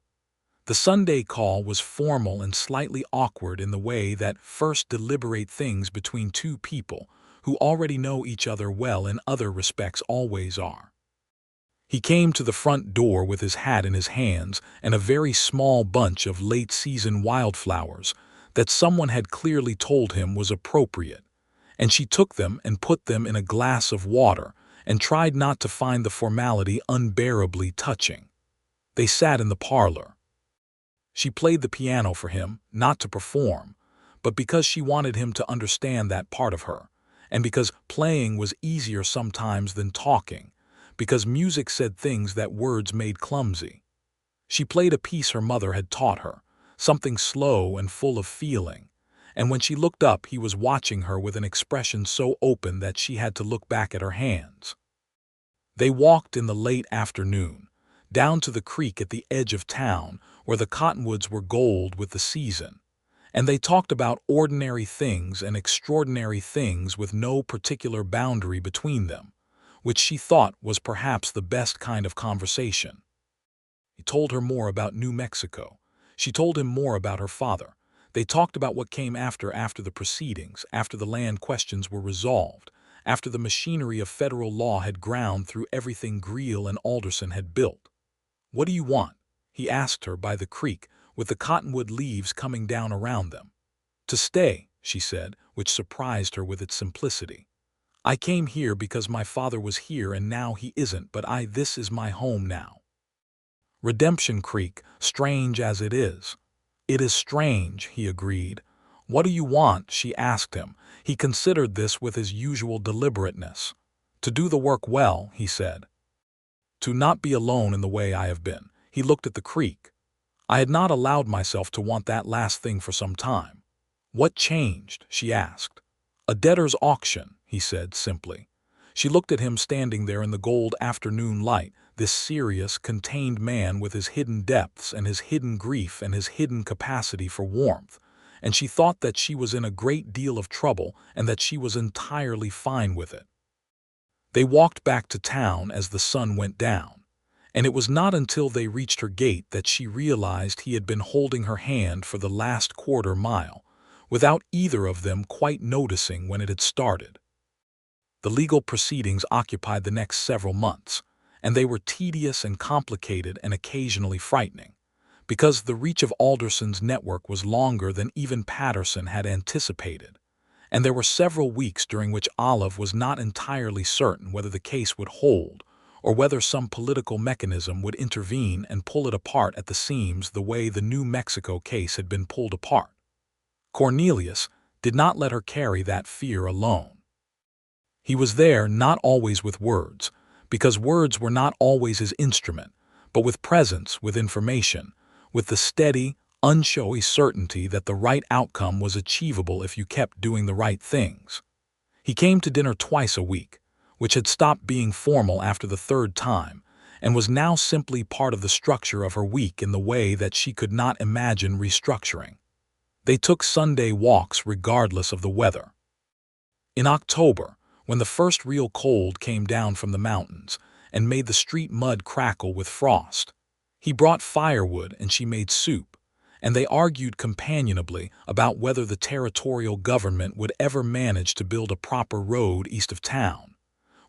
The Sunday call was formal and slightly awkward in the way that first deliberate things between two people who already know each other well in other respects always are. He came to the front door with his hat in his hands and a very small bunch of late-season wildflowers that someone had clearly told him was appropriate, and she took them and put them in a glass of water and tried not to find the formality unbearably touching. They sat in the parlor. She played the piano for him, not to perform, but because she wanted him to understand that part of her, and because playing was easier sometimes than talking, because music said things that words made clumsy. She played a piece her mother had taught her, something slow and full of feeling, and when she looked up he was watching her with an expression so open that she had to look back at her hands. They walked in the late afternoon, down to the creek at the edge of town where the cottonwoods were gold with the season, and they talked about ordinary things and extraordinary things with no particular boundary between them, which she thought was perhaps the best kind of conversation. He told her more about New Mexico. She told him more about her father. They talked about what came after the proceedings, after the land questions were resolved, after the machinery of federal law had ground through everything Greele and Alderson had built. "What do you want?" he asked her by the creek, with the cottonwood leaves coming down around them. "To stay," she said, which surprised her with its simplicity. "I came here because my father was here and now he isn't, but this is my home now." Redemption Creek, strange as it is. "It is strange," he agreed. "What do you want?" she asked him. He considered this with his usual deliberateness. "To do the work well," he said. "To not be alone in the way I have been." He looked at the creek. "I had not allowed myself to want that last thing for some time." "What changed?" she asked. "A debtor's auction," he said simply. She looked at him standing there in the gold afternoon light, this serious, contained man with his hidden depths and his hidden grief and his hidden capacity for warmth, and she thought that she was in a great deal of trouble and that she was entirely fine with it. They walked back to town as the sun went down, and it was not until they reached her gate that she realized he had been holding her hand for the last quarter mile, without either of them quite noticing when it had started. The legal proceedings occupied the next several months, and they were tedious and complicated and occasionally frightening, because the reach of Alderson's network was longer than even Patterson had anticipated, and there were several weeks during which Olive was not entirely certain whether the case would hold or whether some political mechanism would intervene and pull it apart at the seams the way the New Mexico case had been pulled apart. Cornelius did not let her carry that fear alone. He was there not always with words, because words were not always his instrument, but with presence, with information, with the steady, unshowy certainty that the right outcome was achievable if you kept doing the right things. He came to dinner twice a week, which had stopped being formal after the third time, and was now simply part of the structure of her week in the way that she could not imagine restructuring. They took Sunday walks regardless of the weather. In October, when the first real cold came down from the mountains and made the street mud crackle with frost, he brought firewood and she made soup, and they argued companionably about whether the territorial government would ever manage to build a proper road east of town,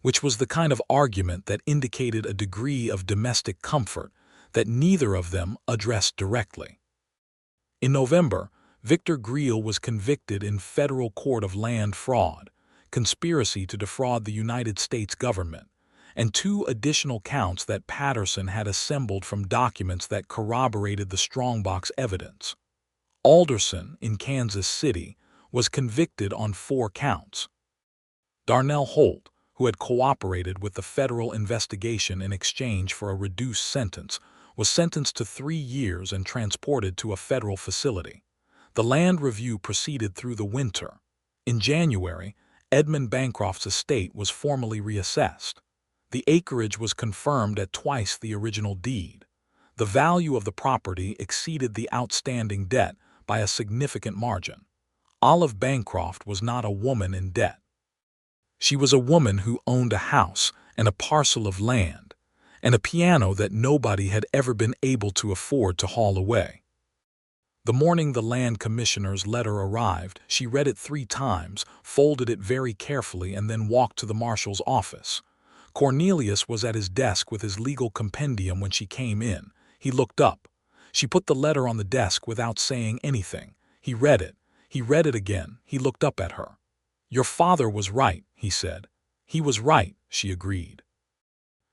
which was the kind of argument that indicated a degree of domestic comfort that neither of them addressed directly. In November, Victor Greele was convicted in federal court of land fraud, conspiracy to defraud the United States government, and 2 additional counts that Patterson had assembled from documents that corroborated the strongbox evidence. Alderson, in Kansas City, was convicted on 4 counts. Darnell Holt, who had cooperated with the federal investigation in exchange for a reduced sentence, was sentenced to 3 years and transported to a federal facility. The land review proceeded through the winter. In January, Edmund Bancroft's estate was formally reassessed. The acreage was confirmed at twice the original deed. The value of the property exceeded the outstanding debt by a significant margin. Olive Bancroft was not a woman in debt. She was a woman who owned a house and a parcel of land, and a piano that nobody had ever been able to afford to haul away. The morning the land commissioner's letter arrived, she read it 3 times, folded it very carefully, and then walked to the marshal's office. Cornelius was at his desk with his legal compendium when she came in. He looked up. She put the letter on the desk without saying anything. He read it. He read it again. He looked up at her. "Your father was right," he said. "He was right," she agreed.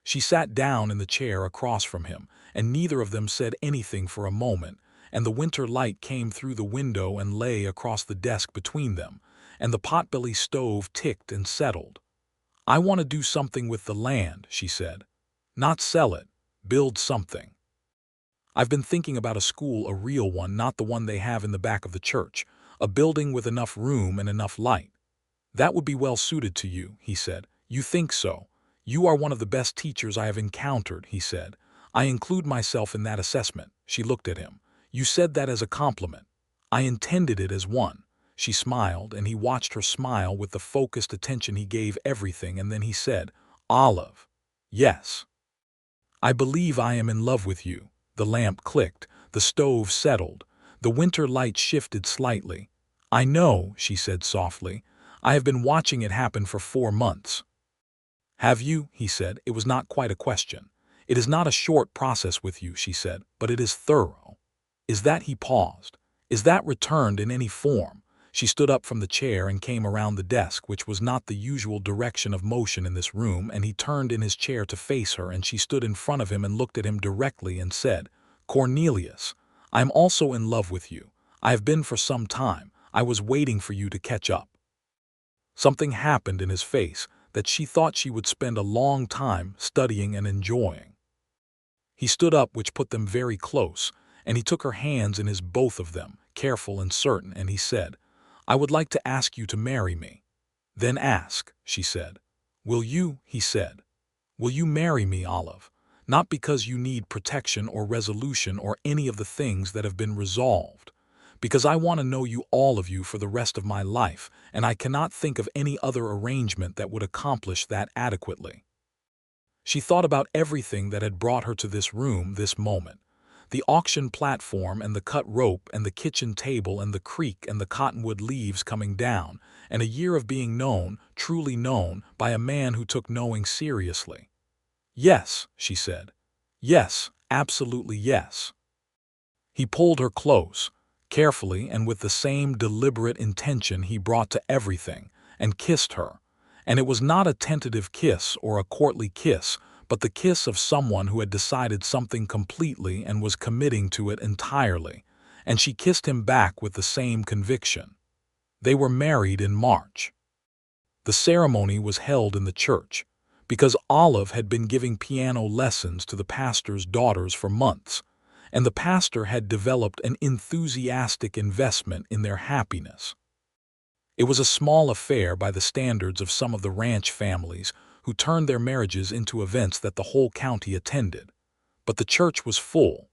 She sat down in the chair across from him, and neither of them said anything for a moment, and the winter light came through the window and lay across the desk between them, and the potbelly stove ticked and settled. "I want to do something with the land," she said. "Not sell it, build something. I've been thinking about a school, a real one, not the one they have in the back of the church, a building with enough room and enough light." "That would be well suited to you," he said. "You think so? You are one of the best teachers I have encountered," he said. "I include myself in that assessment." She looked at him. "You said that as a compliment." "I intended it as one." She smiled, and he watched her smile with the focused attention he gave everything, and then he said, "Olive." "Yes." "I believe I am in love with you." The lamp clicked, the stove settled, the winter light shifted slightly. "I know," she said softly. "I have been watching it happen for 4 months." "Have you?" he said. It was not quite a question. "It is not a short process with you," she said, "but it is thorough." "Is that—" he paused. "Is that returned in any form?" She stood up from the chair and came around the desk, which was not the usual direction of motion in this room, and he turned in his chair to face her, and she stood in front of him and looked at him directly and said, "Cornelius, I am also in love with you. I have been for some time. I was waiting for you to catch up." Something happened in his face that she thought she would spend a long time studying and enjoying. He stood up, which put them very close, and he took her hands in his, both of them, careful and certain, and he said, "I would like to ask you to marry me." "Then ask," she said. "Will you?" he said. "Will you marry me, Olive? Not because you need protection or resolution or any of the things that have been resolved, because I want to know you, all of you, for the rest of my life, and I cannot think of any other arrangement that would accomplish that adequately." She thought about everything that had brought her to this room, this moment. The auction platform and the cut rope and the kitchen table and the creak and the cottonwood leaves coming down, and a year of being known, truly known, by a man who took knowing seriously. "Yes," she said. "Yes, absolutely yes." He pulled her close, carefully and with the same deliberate intention he brought to everything, and kissed her. And it was not a tentative kiss or a courtly kiss, but the kiss of someone who had decided something completely and was committing to it entirely, and she kissed him back with the same conviction. They were married in March. The ceremony was held in the church, because Olive had been giving piano lessons to the pastor's daughters for months, and the pastor had developed an enthusiastic investment in their happiness. It was a small affair by the standards of some of the ranch families who turned their marriages into events that the whole county attended. But the church was full,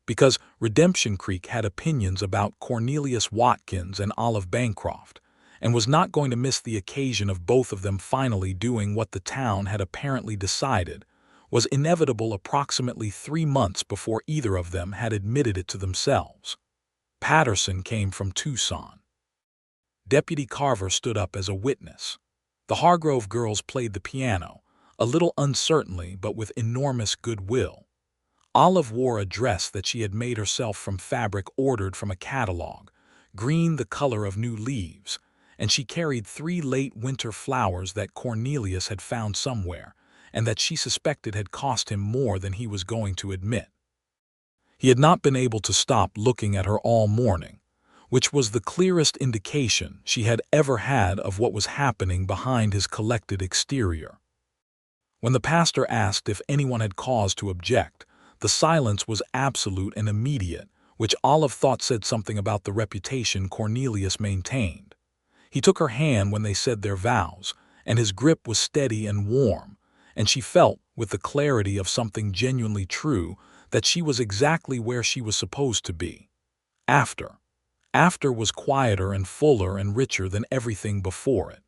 because Redemption Creek had opinions about Cornelius Watkins and Olive Bancroft, and was not going to miss the occasion of both of them finally doing what the town had apparently decided was inevitable approximately 3 months before either of them had admitted it to themselves. Patterson came from Tucson. Deputy Carver stood up as a witness. The Hargrove girls played the piano, a little uncertainly but with enormous goodwill. Olive wore a dress that she had made herself from fabric ordered from a catalog, green the color of new leaves, and she carried 3 late winter flowers that Cornelius had found somewhere, and that she suspected had cost him more than he was going to admit. He had not been able to stop looking at her all morning, which was the clearest indication she had ever had of what was happening behind his collected exterior. When the pastor asked if anyone had cause to object, the silence was absolute and immediate, which Olive thought said something about the reputation Cornelius maintained. He took her hand when they said their vows, and his grip was steady and warm, and she felt, with the clarity of something genuinely true, that she was exactly where she was supposed to be. After was quieter and fuller and richer than everything before it.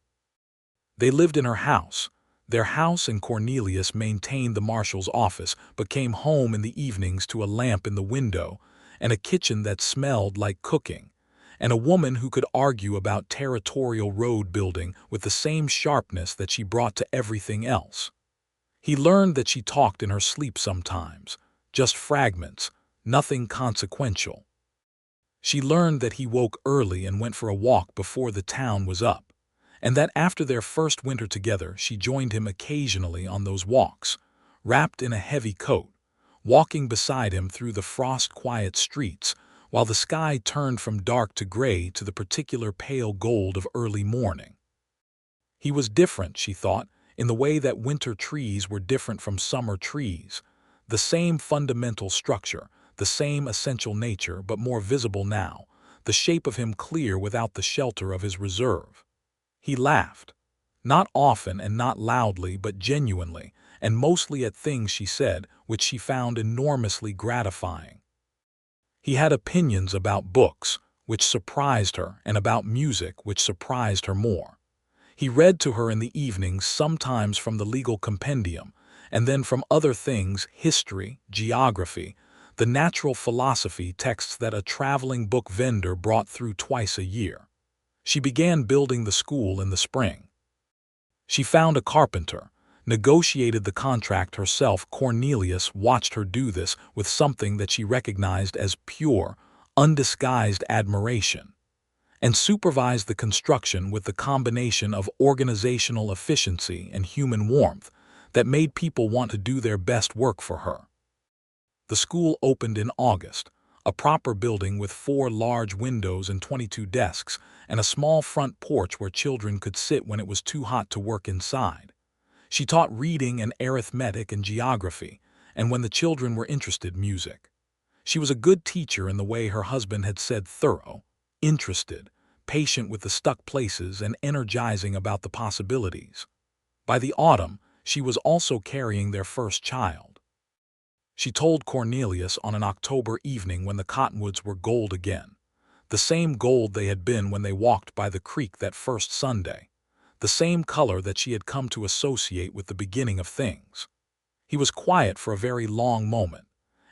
They lived in her house. Their house, and Cornelius maintained the marshal's office, but came home in the evenings to a lamp in the window, and a kitchen that smelled like cooking, and a woman who could argue about territorial road building with the same sharpness that she brought to everything else. He learned that she talked in her sleep sometimes, just fragments, nothing consequential. She learned that he woke early and went for a walk before the town was up, and that after their first winter together she joined him occasionally on those walks, wrapped in a heavy coat, walking beside him through the frost-quiet streets, while the sky turned from dark to gray to the particular pale gold of early morning. He was different, she thought, in the way that winter trees were different from summer trees, the same fundamental structure, the same essential nature, but more visible now, the shape of him clear without the shelter of his reserve. He laughed, not often and not loudly, but genuinely, and mostly at things she said, which she found enormously gratifying. He had opinions about books, which surprised her, and about music, which surprised her more. He read to her in the evenings, sometimes from the legal compendium, and then from other things, history, geography, the natural philosophy texts that a traveling book vendor brought through twice a year. She began building the school in the spring. She found a carpenter, negotiated the contract herself. Cornelius watched her do this with something that she recognized as pure, undisguised admiration, and supervised the construction with the combination of organizational efficiency and human warmth that made people want to do their best work for her. The school opened in August, a proper building with 4 large windows and 22 desks, and a small front porch where children could sit when it was too hot to work inside. She taught reading and arithmetic and geography, and when the children were interested, music. She was a good teacher in the way her husband had said: thorough, interested, patient with the stuck places, and energizing about the possibilities. By the autumn, she was also carrying their first child. She told Cornelius on an October evening when the cottonwoods were gold again. the same gold they had been when they walked by the creek that first Sunday, the same color that she had come to associate with the beginning of things. He was quiet for a very long moment,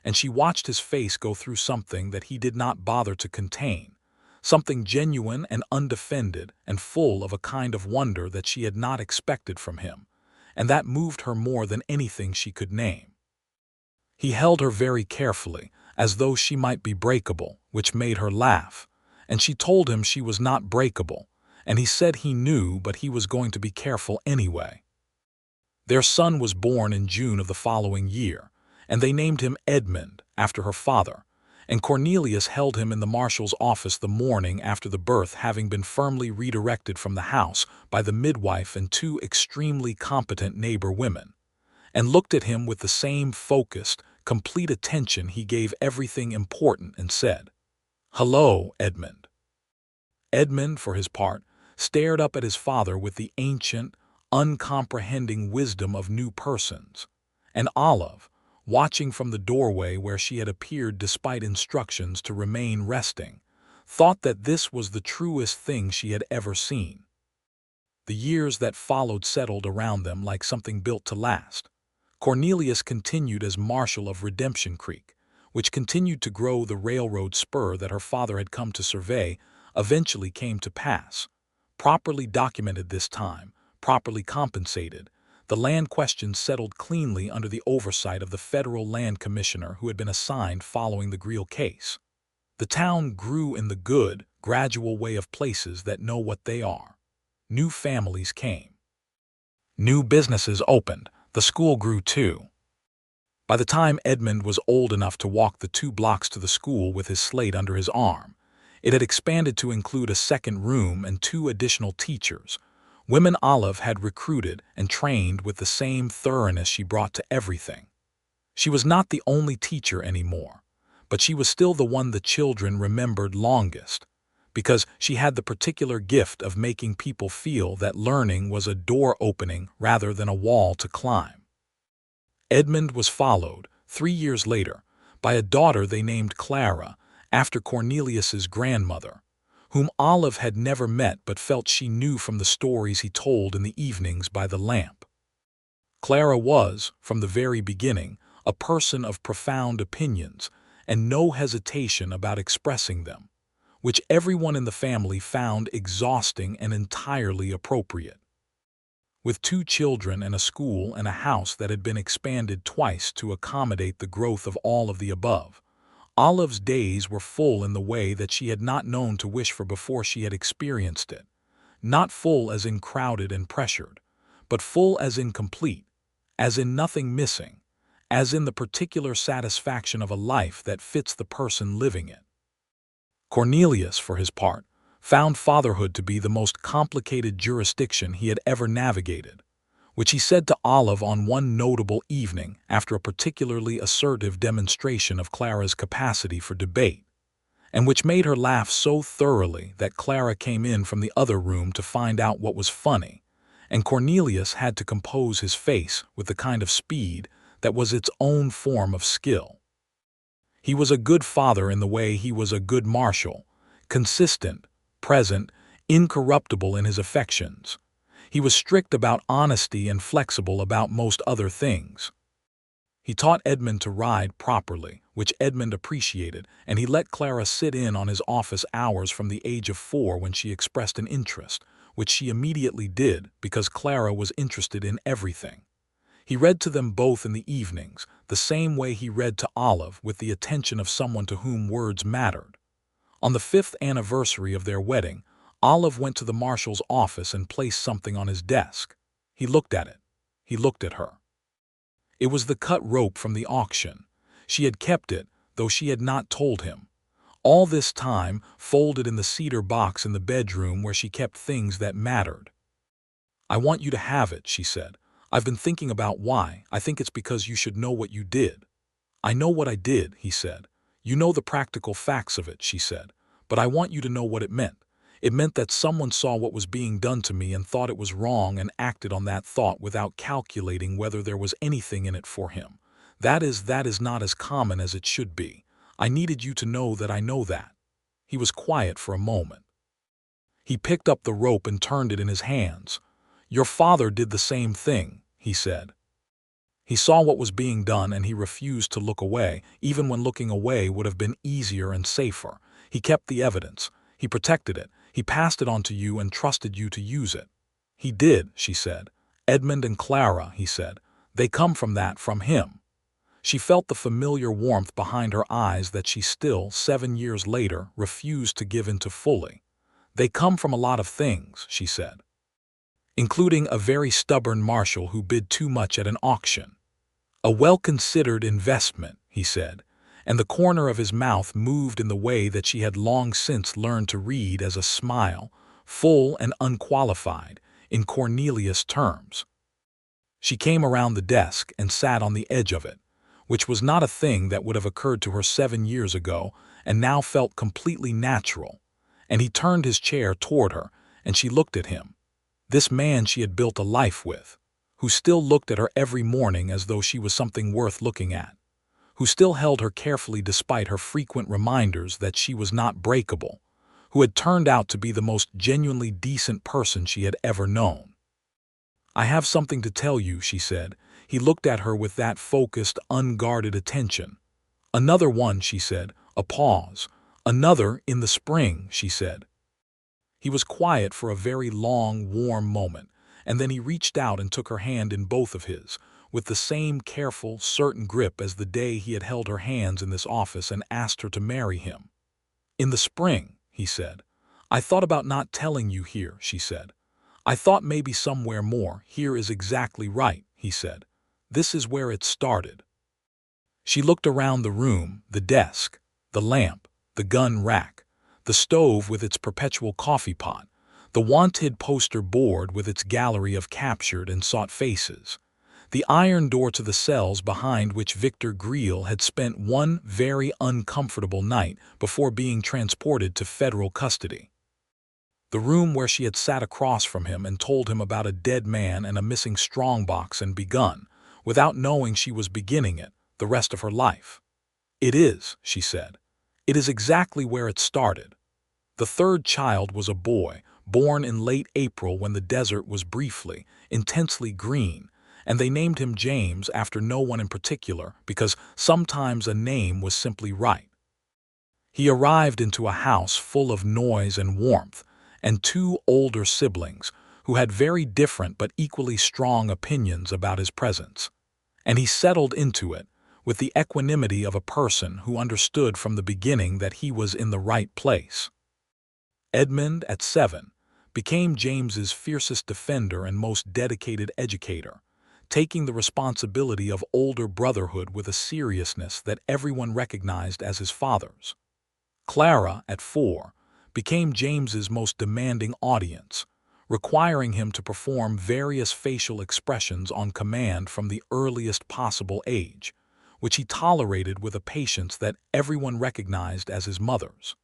and she watched his face go through something that he did not bother to contain, something genuine and undefended and full of a kind of wonder that she had not expected from him, and that moved her more than anything she could name. He held her very carefully, as though she might be breakable, which made her laugh, and she told him she was not breakable, and he said he knew, but he was going to be careful anyway. Their son was born in June of the following year, and they named him Edmund, after her father, and Cornelius held him in the marshal's office the morning after the birth, having been firmly redirected from the house by the midwife and two extremely competent neighbor women, and looked at him with the same focused, complete attention he gave everything important, and said, "Hello, Edmund." Edmund, for his part, stared up at his father with the ancient, uncomprehending wisdom of new persons, and Olive, watching from the doorway where she had appeared despite instructions to remain resting, thought that this was the truest thing she had ever seen. The years that followed settled around them like something built to last. Cornelius continued as Marshal of Redemption Creek, which continued to grow. The railroad spur that her father had come to survey eventually came to pass. Properly documented this time, properly compensated, the land question settled cleanly under the oversight of the federal land commissioner who had been assigned following the Greele case. The town grew in the good, gradual way of places that know what they are. New families came. New businesses opened. The school grew too. By the time Edmund was old enough to walk the 2 blocks to the school with his slate under his arm, it had expanded to include a second room and 2 additional teachers, women Olive had recruited and trained with the same thoroughness she brought to everything. She was not the only teacher anymore, but she was still the one the children remembered longest, because she had the particular gift of making people feel that learning was a door opening rather than a wall to climb. Edmund was followed, 3 years later, by a daughter they named Clara, after Cornelius's grandmother, whom Olive had never met but felt she knew from the stories he told in the evenings by the lamp. Clara was, from the very beginning, a person of profound opinions and no hesitation about expressing them, which everyone in the family found exhausting and entirely appropriate. With 2 children and a school and a house that had been expanded twice to accommodate the growth of all of the above, Olive's days were full in the way that she had not known to wish for before she had experienced it. Not full as in crowded and pressured, but full as in complete, as in nothing missing, as in the particular satisfaction of a life that fits the person living it. Cornelius, for his part, found fatherhood to be the most complicated jurisdiction he had ever navigated, which he said to Olive on one notable evening after a particularly assertive demonstration of Clara's capacity for debate, and which made her laugh so thoroughly that Clara came in from the other room to find out what was funny, and Cornelius had to compose his face with the kind of speed that was its own form of skill. He was a good father in the way he was a good marshal, consistent, present, incorruptible in his affections. He was strict about honesty and flexible about most other things. He taught Edmund to ride properly, which Edmund appreciated, and he let Clara sit in on his office hours from the age of 4 when she expressed an interest, which she immediately did because Clara was interested in everything. He read to them both in the evenings, the same way he read to Olive, with the attention of someone to whom words mattered. On the 5th anniversary of their wedding, Olive went to the marshal's office and placed something on his desk. He looked at it. He looked at her. It was the cut rope from the auction. She had kept it, though she had not told him. All this time, folded in the cedar box in the bedroom where she kept things that mattered. "I want you to have it," she said. "I've been thinking about why. I think it's because you should know what you did." "I know what I did," he said. "You know the practical facts of it," she said. "But I want you to know what it meant. It meant that someone saw what was being done to me and thought it was wrong and acted on that thought without calculating whether there was anything in it for him. That is not as common as it should be. I needed you to know that I know that." He was quiet for a moment. He picked up the rope and turned it in his hands. "Your father did the same thing," he said. He saw what was being done and he refused to look away, even when looking away would have been easier and safer. He kept the evidence. He protected it. He passed it on to you and trusted you to use it. "He did," she said. "Edmund and Clara," he said. "They come from him." She felt the familiar warmth behind her eyes that she still, 7 years later, refused to give in to fully. "They come from a lot of things," she said, "including a very stubborn marshal who bid too much at an auction." "A well-considered investment," he said, and the corner of his mouth moved in the way that she had long since learned to read as a smile, full and unqualified, in Cornelius terms. She came around the desk and sat on the edge of it, which was not a thing that would have occurred to her 7 years ago and now felt completely natural, and he turned his chair toward her, and she looked at him. This man she had built a life with, who still looked at her every morning as though she was something worth looking at, who still held her carefully despite her frequent reminders that she was not breakable, who had turned out to be the most genuinely decent person she had ever known. "I have something to tell you," she said. He looked at her with that focused, unguarded attention. "Another one," she said. A pause. "Another in the spring," she said. He was quiet for a very long, warm moment, and then he reached out and took her hand in both of his, with the same careful, certain grip as the day he had held her hands in this office and asked her to marry him. "In the spring," he said. "I thought about not telling you here," she said. "I thought maybe somewhere more. Here is exactly right," he said. "This is where it started." She looked around the room, the desk, the lamp, the gun rack, the stove with its perpetual coffee pot, the wanted poster board with its gallery of captured and sought faces, the iron door to the cells behind which Victor Greel had spent one very uncomfortable night before being transported to federal custody. The room where she had sat across from him and told him about a dead man and a missing strongbox and begun, without knowing she was beginning it, the rest of her life. "It is," she said. "It is exactly where it started. The third child was a boy, born in late April when the desert was briefly, intensely green, and they named him James after no one in particular because sometimes a name was simply right. He arrived into a house full of noise and warmth, and two older siblings who had very different but equally strong opinions about his presence. And he settled into it with the equanimity of a person who understood from the beginning that he was in the right place. Edmund, at 7, became James's fiercest defender and most dedicated educator, taking the responsibility of older brotherhood with a seriousness that everyone recognized as his father's. Clara, at 4, became James's most demanding audience, requiring him to perform various facial expressions on command from the earliest possible age, which he tolerated with a patience that everyone recognized as his mother's.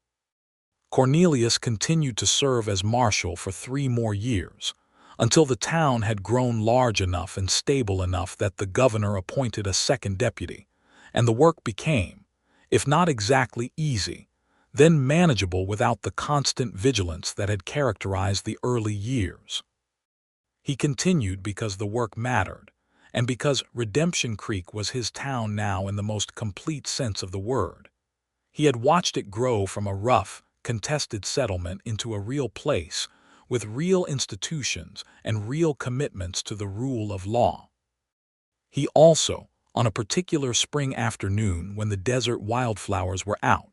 Cornelius continued to serve as marshal for 3 more years, until the town had grown large enough and stable enough that the governor appointed a second deputy, and the work became, if not exactly easy, then manageable without the constant vigilance that had characterized the early years. He continued because the work mattered, and because Redemption Creek was his town now in the most complete sense of the word. He had watched it grow from a rough, contested settlement into a real place, with real institutions and real commitments to the rule of law. He also, on a particular spring afternoon when the desert wildflowers were out,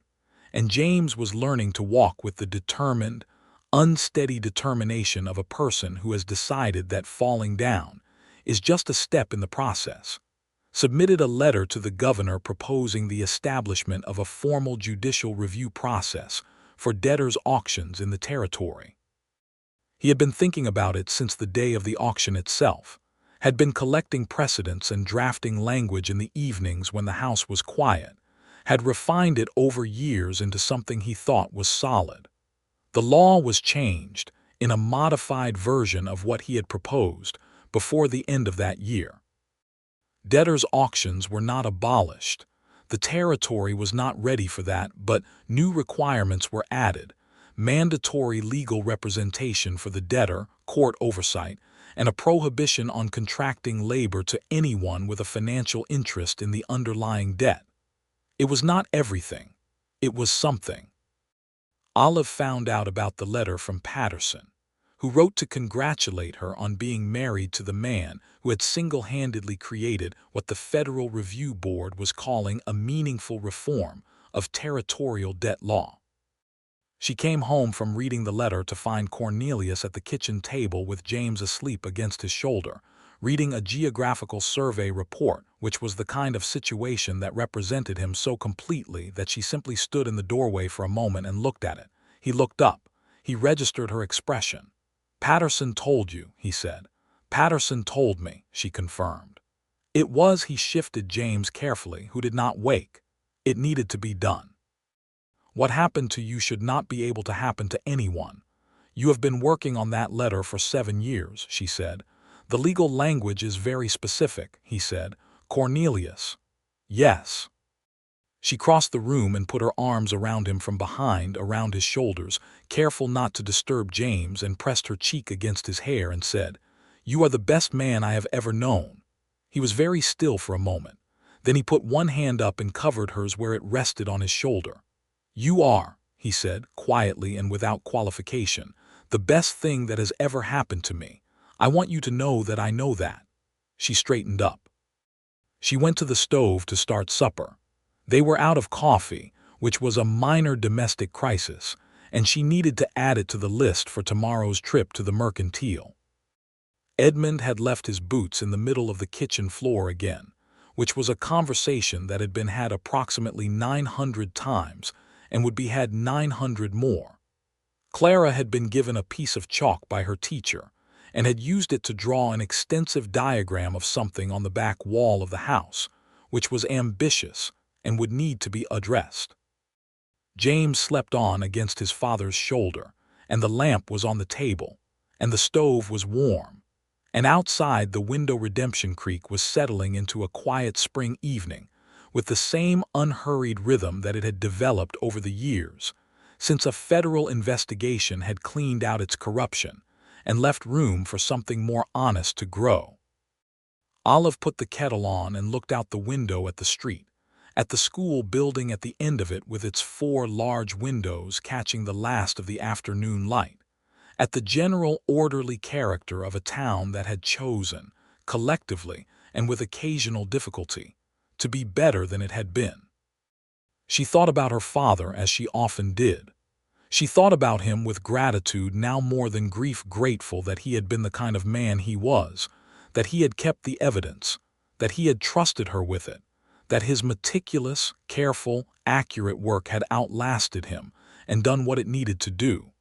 and James was learning to walk with the determined, unsteady determination of a person who has decided that falling down is just a step in the process, submitted a letter to the governor proposing the establishment of a formal judicial review process for debtors' auctions in the territory. He had been thinking about it since the day of the auction itself, had been collecting precedents and drafting language in the evenings when the house was quiet, had refined it over years into something he thought was solid. The law was changed in a modified version of what he had proposed before the end of that year. Debtors' auctions were not abolished. The territory was not ready for that, but new requirements were added: mandatory legal representation for the debtor, court oversight, and a prohibition on contracting labor to anyone with a financial interest in the underlying debt. It was not everything. It was something. Olive found out about the letter from Patterson, who wrote to congratulate her on being married to the man who had single-handedly created what the Federal Review Board was calling a meaningful reform of territorial debt law. She came home from reading the letter to find Cornelius at the kitchen table with James asleep against his shoulder, reading a geographical survey report, which was the kind of situation that represented him so completely that she simply stood in the doorway for a moment and looked at it. He looked up. He registered her expression. "Patterson told you," he said. "Patterson told me," she confirmed. It was, he shifted James carefully, who did not wake. It needed to be done. "What happened to you should not be able to happen to anyone. You have been working on that letter for 7 years, she said. "The legal language is very specific," he said. "Cornelius." "Yes." She crossed the room and put her arms around him from behind, around his shoulders, careful not to disturb James, and pressed her cheek against his hair and said, "You are the best man I have ever known." He was very still for a moment. Then he put one hand up and covered hers where it rested on his shoulder. "You are," he said, quietly and without qualification, "the best thing that has ever happened to me. I want you to know that I know that." She straightened up. She went to the stove to start supper. They were out of coffee, which was a minor domestic crisis, and she needed to add it to the list for tomorrow's trip to the mercantile. Edmund had left his boots in the middle of the kitchen floor again, which was a conversation that had been had approximately 900 times and would be had 900 more. Clara had been given a piece of chalk by her teacher and had used it to draw an extensive diagram of something on the back wall of the house, which was ambitious and would need to be addressed. James slept on against his father's shoulder, and the lamp was on the table, and the stove was warm, and outside the window Redemption Creek was settling into a quiet spring evening with the same unhurried rhythm that it had developed over the years, since a federal investigation had cleaned out its corruption and left room for something more honest to grow. Olive put the kettle on and looked out the window at the street, at the school building at the end of it with its 4 large windows catching the last of the afternoon light, at the general orderly character of a town that had chosen, collectively and with occasional difficulty, to be better than it had been. She thought about her father as she often did. She thought about him with gratitude, now more than grief, grateful that he had been the kind of man he was, that he had kept the evidence, that he had trusted her with it, that his meticulous, careful, accurate work had outlasted him and done what it needed to do.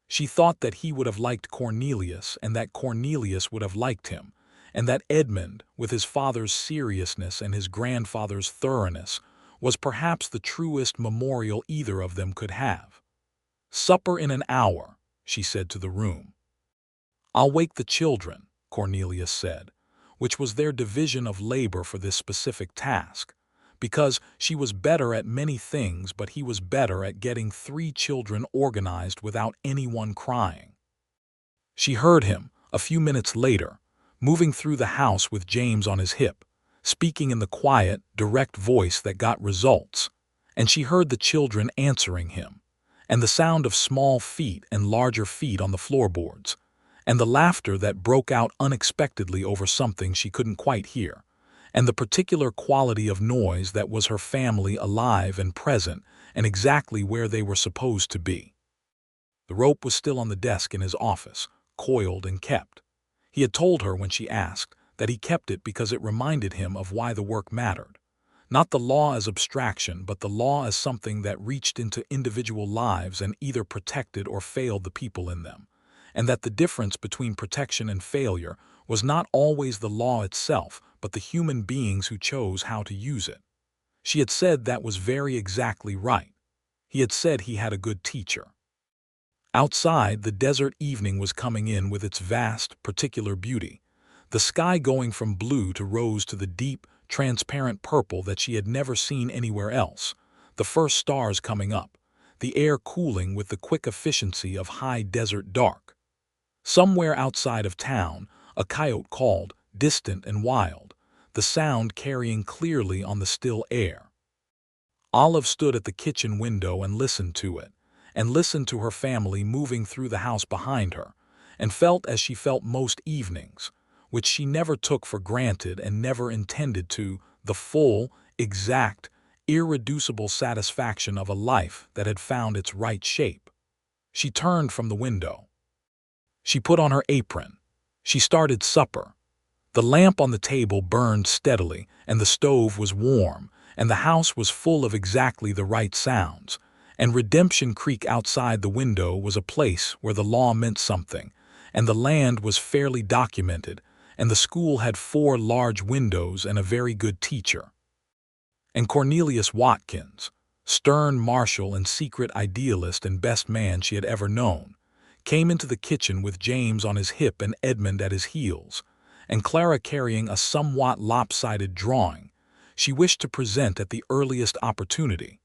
She thought that he would have liked Cornelius and that Cornelius would have liked him, and that Edmund, with his father's seriousness and his grandfather's thoroughness, was perhaps the truest memorial either of them could have. "Supper in an hour," she said to the room. "I'll wake the children," Cornelius said, which was their division of labor for this specific task, because she was better at many things, but he was better at getting 3 children organized without anyone crying. She heard him, a few minutes later, moving through the house with James on his hip, speaking in the quiet, direct voice that got results, and she heard the children answering him, and the sound of small feet and larger feet on the floorboards, and the laughter that broke out unexpectedly over something she couldn't quite hear, and the particular quality of noise that was her family alive and present and exactly where they were supposed to be. The rope was still on the desk in his office, coiled and kept. He had told her when she asked that he kept it because it reminded him of why the work mattered. Not the law as abstraction, but the law as something that reached into individual lives and either protected or failed the people in them, and that the difference between protection and failure was not always the law itself, but the human beings who chose how to use it. She had said that was very exactly right. He had said he had a good teacher. Outside, the desert evening was coming in with its vast, particular beauty, the sky going from blue to rose to the deep, transparent purple that she had never seen anywhere else, the first stars coming up, the air cooling with the quick efficiency of high desert dark. Somewhere outside of town, a coyote called, distant and wild, the sound carrying clearly on the still air. Olive stood at the kitchen window and listened to it, and listened to her family moving through the house behind her, and felt as she felt most evenings, which she never took for granted and never intended to, the full, exact, irreducible satisfaction of a life that had found its right shape. She turned from the window. She put on her apron. She started supper. The lamp on the table burned steadily, and the stove was warm, and the house was full of exactly the right sounds, and Redemption Creek outside the window was a place where the law meant something, and the land was fairly documented, and the school had 4 large windows and a very good teacher. And Cornelius Watkins, stern marshal and secret idealist and best man she had ever known, came into the kitchen with James on his hip and Edmund at his heels, and Clara carrying a somewhat lopsided drawing she wished to present at the earliest opportunity,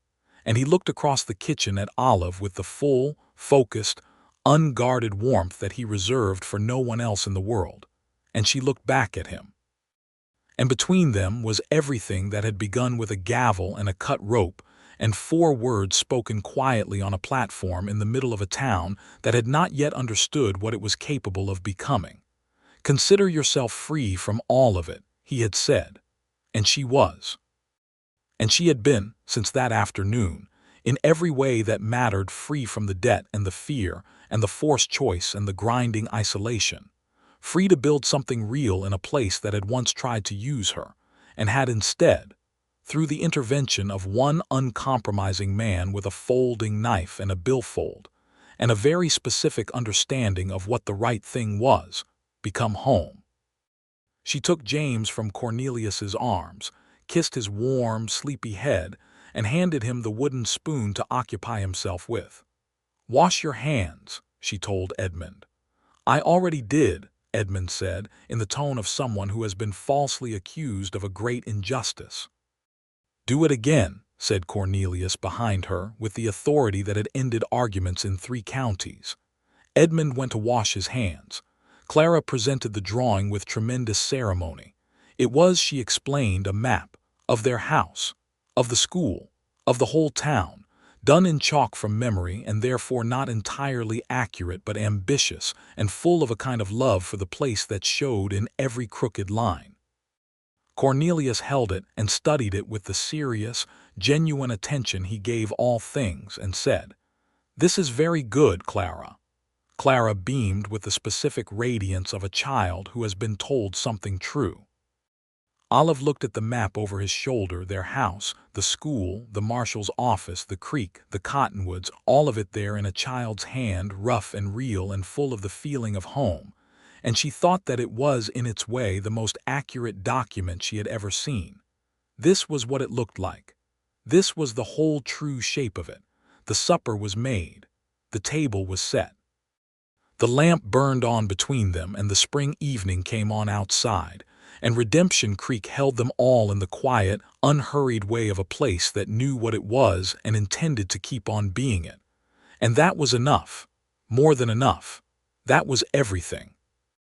and he looked across the kitchen at Olive with the full, focused, unguarded warmth that he reserved for no one else in the world, and she looked back at him. And between them was everything that had begun with a gavel and a cut rope and 4 words spoken quietly on a platform in the middle of a town that had not yet understood what it was capable of becoming. "Consider yourself free from all of it," he had said. And she was. And she had been, since that afternoon, in every way that mattered, free from the debt and the fear and the forced choice and the grinding isolation, free to build something real in a place that had once tried to use her, and had instead, through the intervention of one uncompromising man with a folding knife and a billfold, and a very specific understanding of what the right thing was, become home. She took James from Cornelius's arms, kissed his warm, sleepy head, and handed him the wooden spoon to occupy himself with. "Wash your hands," she told Edmund. "I already did," Edmund said, in the tone of someone who has been falsely accused of a great injustice. "Do it again," said Cornelius behind her with the authority that had ended arguments in 3 counties. Edmund went to wash his hands. Clara presented the drawing with tremendous ceremony. It was, she explained, a map of their house, of the school, of the whole town, done in chalk from memory and therefore not entirely accurate but ambitious and full of a kind of love for the place that showed in every crooked line. Cornelius held it and studied it with the serious, genuine attention he gave all things and said, "This is very good, Clara." Clara beamed with the specific radiance of a child who has been told something true. Olive looked at the map over his shoulder, their house, the school, the marshal's office, the creek, the cottonwoods, all of it there in a child's hand, rough and real and full of the feeling of home, and she thought that it was, in its way, the most accurate document she had ever seen. This was what it looked like. This was the whole true shape of it. The supper was made. The table was set. The lamp burned on between them, and the spring evening came on outside, and Redemption Creek held them all in the quiet, unhurried way of a place that knew what it was and intended to keep on being it. And that was enough. More than enough. That was everything.